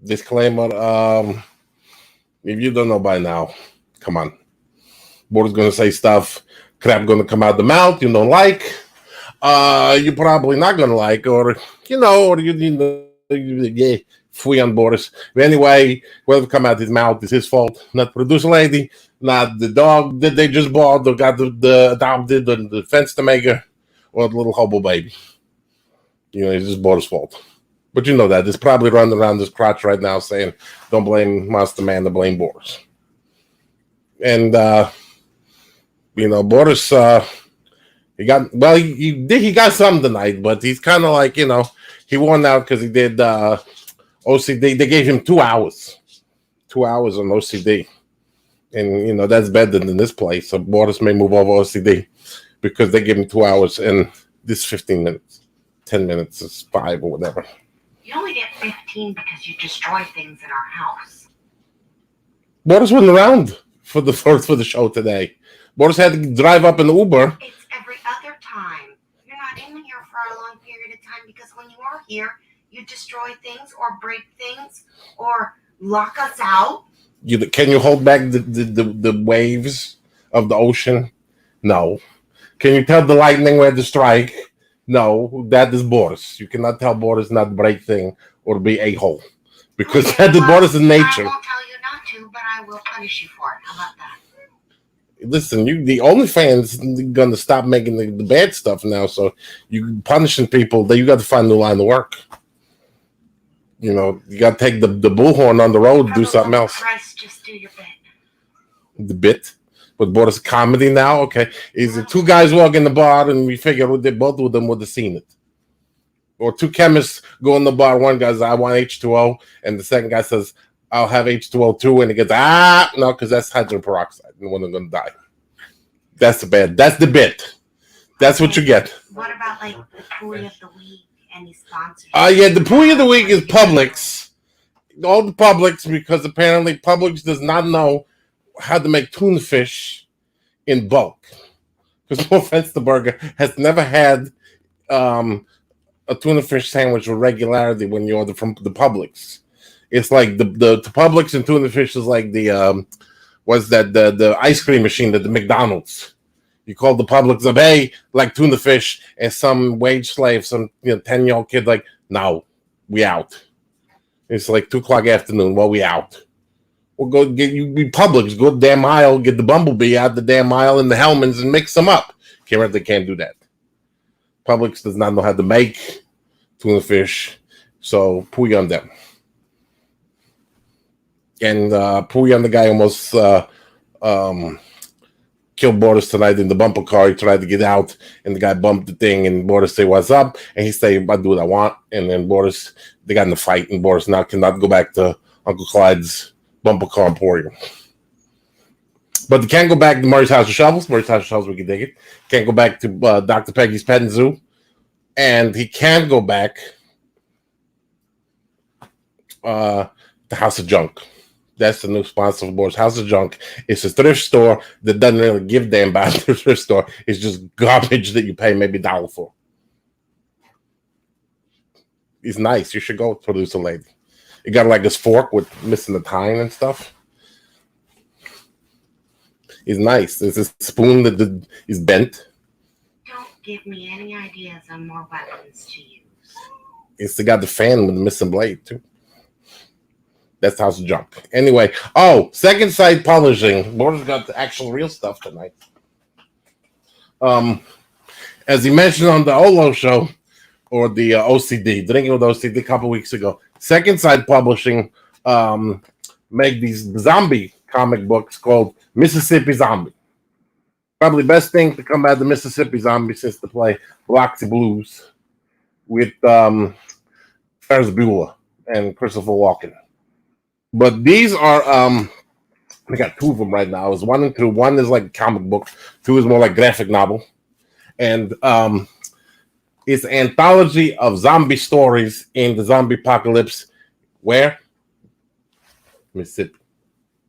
Disclaimer. If you don't know by now, come on. Boris going to say stuff. Crap going to come out the mouth you don't like. You're probably not going to like, or you need to free on Boris. But anyway, whatever come out his mouth is his fault. Not producer lady, not the dog that they just bought or got the adopted, the fence to maker, or the little hobo baby. It's just Boris' fault. But you know that. It's probably running around his crotch right now saying, don't blame Monster Man, to blame Boris. And, Boris, he got some tonight, but he's kind of like, he won out because he did OCD. They gave him 2 hours. 2 hours on OCD. And, that's better than this place. So Boris may move over OCD because they give him 2 hours and this 15 minutes. 10 minutes is 5 or whatever. You only get 15 because you destroy things in our house. Boris wasn't around for the show today. Boris had to drive up in the Uber. It's every other time. You're not in here for a long period of time because when you are here, you destroy things or break things or lock us out. Can you hold back the waves of the ocean? No. Can you tell the lightning where to strike? No. That is Boris. You cannot tell Boris not to break thing or be a-hole. Because that is Boris' nature. I won't tell you not to, but I will punish you for it. How about that? Listen, the OnlyFans gonna stop making the bad stuff now, so you punishing people. That you got to find a new line of work. You got to take the bullhorn on the road and do something else. Christ, just do your bit. The bit, but Boris comedy now. Okay, is it 2 guys walk in the bar and we figure both of them would have seen it, or 2 chemists go in the bar. One guy says, "I want H2O," and the second guy says, "I'll have H2O too," and he gets no, because that's hydrogen peroxide, and one of them gonna die. That's the bit. That's what you get. What about like the Pooey of the Week? Any sponsors? Yeah, the Pooey of the Week is Publix. All the Publix, because apparently Publix does not know how to make tuna fish in bulk. Because no offense to Burger has never had a tuna fish sandwich with regularity when you order from the Publix. It's like the Publix and tuna fish is like the the ice cream machine at the McDonald's. You call the Publix up, hey, like tuna fish, and some wage slave, some 10-year-old kid like, no, we out. It's like 2:00 afternoon. Well, we out. We'll go get you. Be Publix. Go the damn aisle. Get the bumblebee out the damn aisle and the Hellmann's and mix them up. They can't do that. Publix does not know how to make tuna fish, so pooey on them. And pooey on the guy almost killed Boris tonight in the bumper car. He tried to get out, and the guy bumped the thing, and Boris say, "What's up?" And he say, "I do what I want." And then they got in a fight, and Boris now cannot go back to Uncle Clyde's bumper car emporium. But they can't go back to Murray's House of Shovels. Murray's House of Shovels, we can dig it. Can't go back to Dr. Peggy's Pet and Zoo. And he can go back to House of Junk. That's the new sponsor of Boris. House of Junk. It's a thrift store that doesn't really give a damn about the thrift store. It's just garbage that you pay maybe $1 for. It's nice. You should go, producer lady. It got like this fork with missing the tine and stuff. It's nice. There's a spoon that is bent. Don't give me any ideas on more weapons to use. It's got the fan with the missing blade too. That's House of Junk. Anyway, Second Sight Publishing. Boris got the actual real stuff tonight. As he mentioned on the Olo show, or the OCD, Drinking with OCD a couple weeks ago, Second Sight Publishing make these zombie comic books called Mississippi Zombie. Probably the best thing to come out of the Mississippi Zombie since to play Biloxi Blues with Ferris Bueller and Christopher Walken. But these are I got two of them right now. I was 1 and 2. One is like a comic book, 2 is more like graphic novel. And it's an anthology of zombie stories in the zombie apocalypse. Where? Mississippi.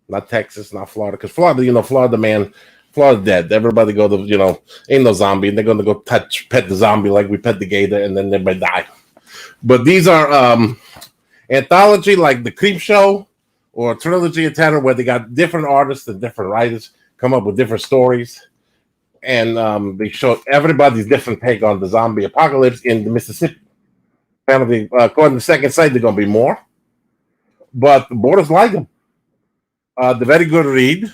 Not Texas, not Florida. Because Florida, Florida, man, Florida dead. Everybody go to, ain't no zombie. And they're going to go pet the zombie like we pet the gator, and then everybody die. But these are anthology like the Creep Show or Trilogy of Terror, where they got different artists and different writers come up with different stories. And they show everybody's different take on the zombie apocalypse in the Mississippi. Apparently, according to Second Sight, they're going to be more. But the borders like them. The very good read.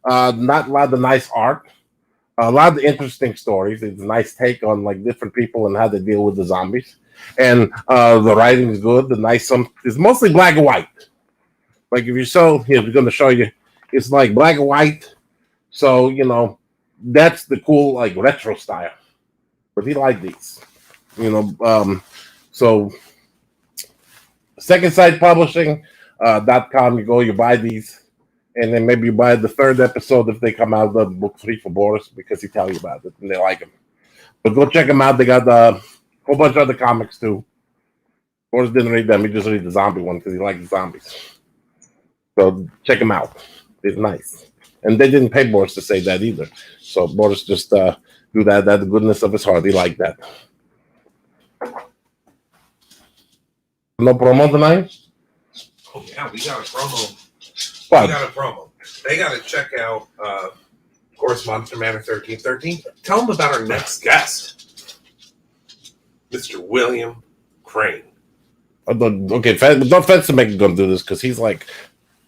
Not a lot of nice art. A lot of interesting stories. It's a nice take on like different people and how they deal with the zombies. And the writing is good. It's mostly black and white. Like if we're going to show you, it's like black and white. So, that's the cool like retro style. But he liked these. So Second Sight Publishing .com, you buy these. And then maybe you buy the 3rd episode if they come out of book 3 for Boris because he tell you about it and they like them. But go check them out. They got a whole bunch of other comics too. Boris didn't read them. He just read the zombie one because he likes the zombies. So check them out. It's nice. And they didn't pay Boris to say that either. So Boris just do that the goodness of his heart. He liked that. No promo tonight? Oh, yeah, we got a promo. What? We got a promo. They got to check out, of course, Monster Manor 1313. Tell them about our next guest, Mr. William Crane. Okay, don't Fantasm going to do this because he's like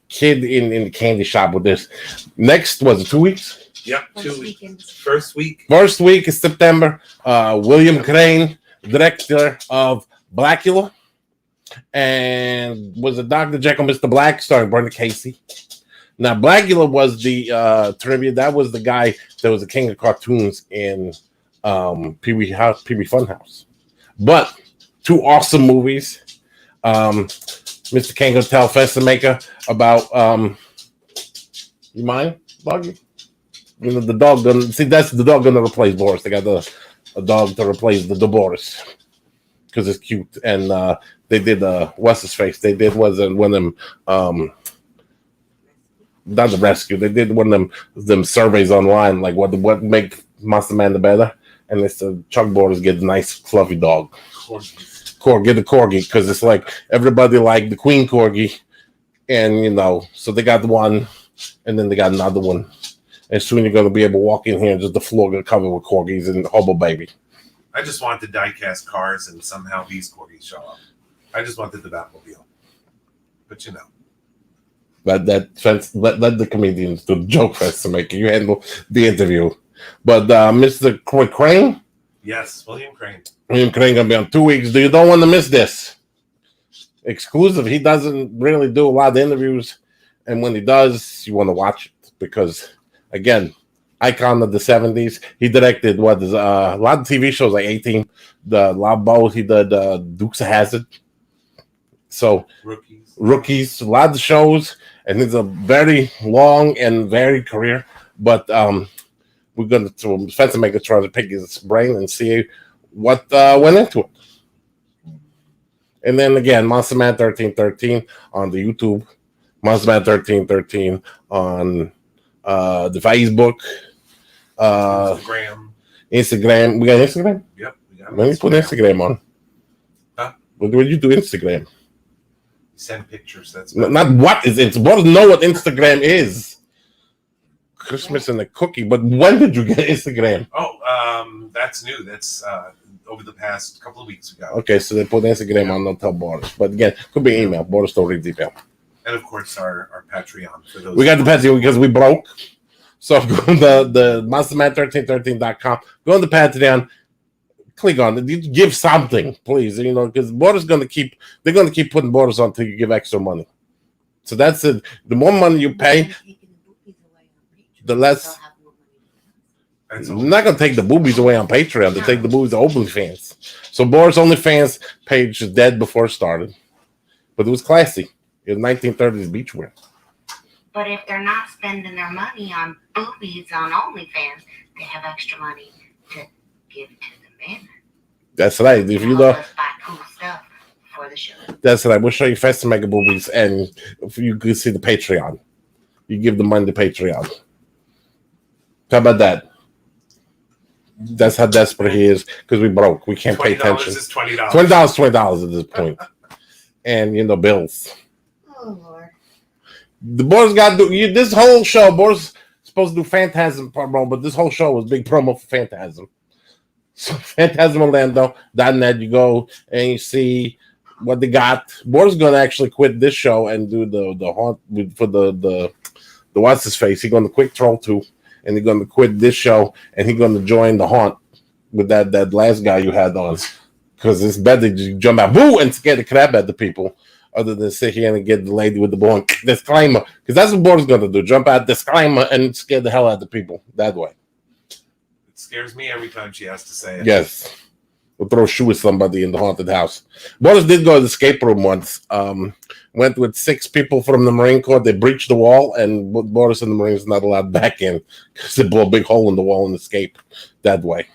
kid in the candy shop with this. Next, was it 2 weeks? Yep, 2 weeks. First week is September. William Crane, director of Blackula. And was it Dr. Jekyll, Mr. Black, starring Brenda Casey. Now, Blackula was the trivia. That was the guy that was the king of cartoons in Pee-wee Funhouse. But 2 awesome movies. Mr. King will tell Festa about you mind, Buggy? The dog gonna see that's the dog gonna replace Boris. They got a dog to replace the Boris because it's cute. And they did what's his face? They did one of them not the rescue. They did one of them surveys online, like what make Monster Man the better. And it's Chuck Boris get a nice fluffy dog. Get the corgi because it's like everybody liked the Queen corgi, and so they got the one, and then they got another one. And soon you're gonna be able to walk in here and just the floor gonna cover with corgis and Hobo Baby. I just wanted to die-cast cars, and somehow these corgis show up. I just wanted the Batmobile, but let the comedians do the joke first to make you handle the interview. But Mr. Crane. Yes, William Crane. William Crane gonna be on 2 weeks. You don't want to miss this. Exclusive. He doesn't really do a lot of interviews, and when he does, you want to watch it because, again, icon of the 70s. He directed a lot of TV shows like 18, the Labo. He did Dukes of Hazzard. So rookies, a lot of shows, and it's a very long and varied career. But we're going to Fence Maker try to pick his brain and see what went into it. And then again, Monster Man 1313 on the YouTube, Monster Man 1313 on the Facebook, Instagram. We got Instagram? Yep. We got Let me put Instagram on. Huh? What do you do Instagram? Send pictures. That's not what is it. What know what Instagram is? Christmas and a cookie. But when did you get Instagram? That's new. That's over the past couple of weeks ago. Okay, so they put Instagram on. Don't tell Boris. But again, could be email. Boris don't read email. And of course, our Patreon for those. We got the Patreon because we broke. So go to the MonsterMan1313.com. Go on the Patreon. Click on it. Give something, please. Because Borders they're gonna keep putting Borders on until you give extra money. So that's it. The more money you pay, the less. They're not gonna take the boobies away on Patreon. They take the boobies to OnlyFans. So Borders OnlyFans page is dead before it started, but it was classy. It was 1930s beachwear. But if they're not spending their money on boobies on OnlyFans, they have extra money to give to the men. That's right. If you know, buy cool stuff for the show. That's right. We'll show you Fast Mega Boobies, and if you can see the Patreon, you give the money to Patreon. How about that? That's how desperate he is because we broke. We can't pay attention. $20 is $20. $20 at this point, and bills. Oh Lord. The boys got to do this whole show. Boys supposed to do Fantasm promo, but this whole show was big promo for Fantasm. So PhantasmOrlando.net, you go and you see what they got. Boris gonna actually quit this show and do the haunt for the what's his face. He's gonna quit Troll 2, and he's gonna quit this show and he's gonna join the haunt with that last guy you had on, because it's better to jump out boo and scare the crap out the people. Other than sit here and get the lady with the ball disclaimer, because that's what Boris gonna do: jump out, disclaimer, and scare the hell out of the people that way. It scares me every time she has to say it. Yes, we'll throw a shoe at somebody in the haunted house. Boris did go to the escape room once. Went with 6 people from the Marine Corps. They breached the wall, and Boris and the Marines not allowed back in because they blew a big hole in the wall and escaped that way.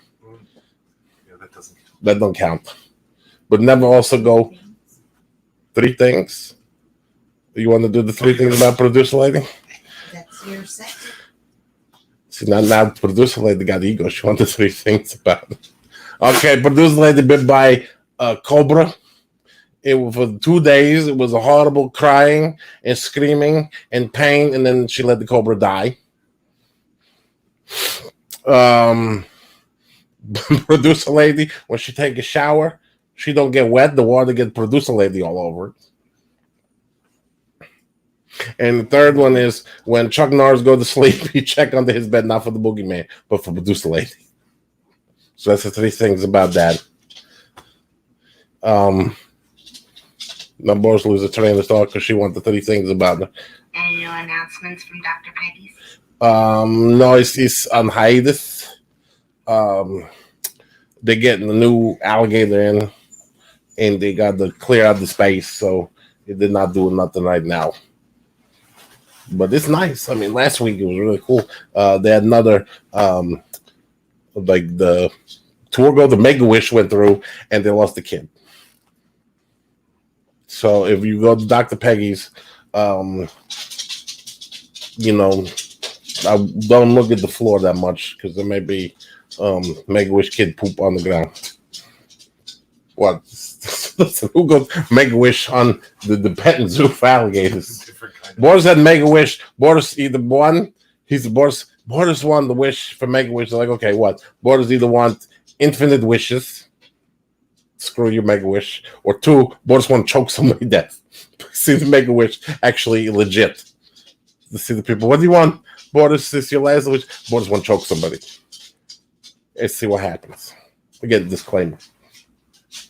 Yeah, that don't count. But never also go. 3 things. You want to do the 3 things about producer lady? That's your second. See, now producer lady got ego. She wanted 3 things about it. Okay, producer lady bit by cobra. It was for 2 days. It was a horrible crying and screaming and pain, and then she let the cobra die. Producer lady, when she take a shower, she don't get wet. The water get producer lady all over it. And the third one is when Chuck Norris go to sleep, he check under his bed, not for the boogeyman, but for producer lady. So that's the 3 things about that. My boss lose a train of thought because she want the 3 things about it. Any new announcements from Dr. Peggy's? No, it's on hiatus. They're getting a new alligator in, and they got to clear out the space, so it did not do nothing right now. But it's nice. I mean, last week it was really cool. They had another, like the tour go, the Make-A-Wish went through, and they lost the kid. So if you go to Dr. Peggy's, I don't look at the floor that much because there may be Make-A-Wish kid poop on the ground. What? Listen, who goes Make-A-Wish on the petting zoo for alligators? Boris had Make-A-Wish. Boris either won. Boris won the wish for Make-A-Wish. They're like, okay, what? Boris either want infinite wishes. Screw you, Make-A-Wish. Or 2, Boris want to choke somebody to death. See the Make-A-Wish actually legit. To see the people. What do you want? Boris, this is your last wish. Boris want to choke somebody. Let's see what happens. Again, disclaimer.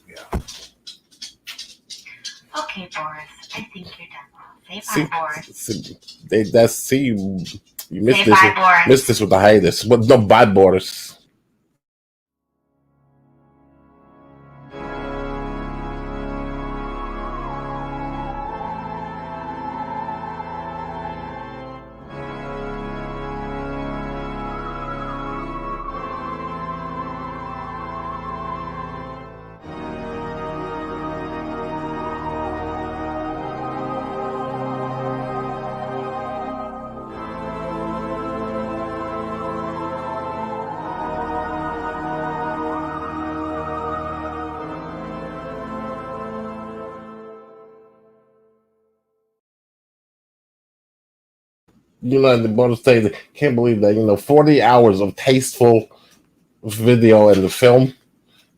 Yeah. Okay, Boris. I think you're done. Say bye, Boris. You missed Say this. Bye, Boris. Missed this with the hiatus. But no, bye, Boris. The bonus say that can't believe that 40 hours of tasteful video and the film,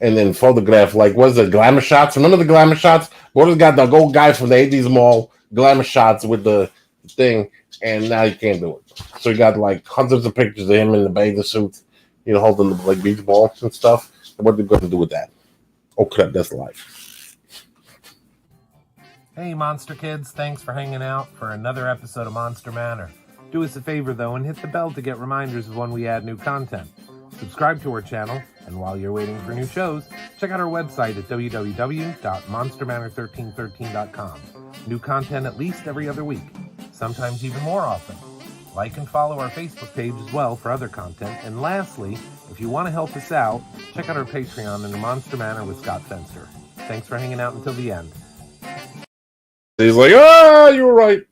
and then photograph. Like, what's the glamour shots? Remember the glamour shots? Boris got the gold guy from the 80s mall glamour shots with the thing, and now he can't do it. So he got like hundreds of pictures of him in the bathing suit, holding the like beach ball and stuff. And what they're going to do with that? Oh crap, that's life. Hey, Monster Kids, thanks for hanging out for another episode of Monster Manor. Do us a favor, though, and hit the bell to get reminders of when we add new content. Subscribe to our channel, and while you're waiting for new shows, check out our website at www.monstermanor1313.com. New content at least every other week, sometimes even more often. Like and follow our Facebook page as well for other content. And lastly, if you want to help us out, check out our Patreon under Monster Manor with Scott Fenster. Thanks for hanging out until the end. He's like, you were right.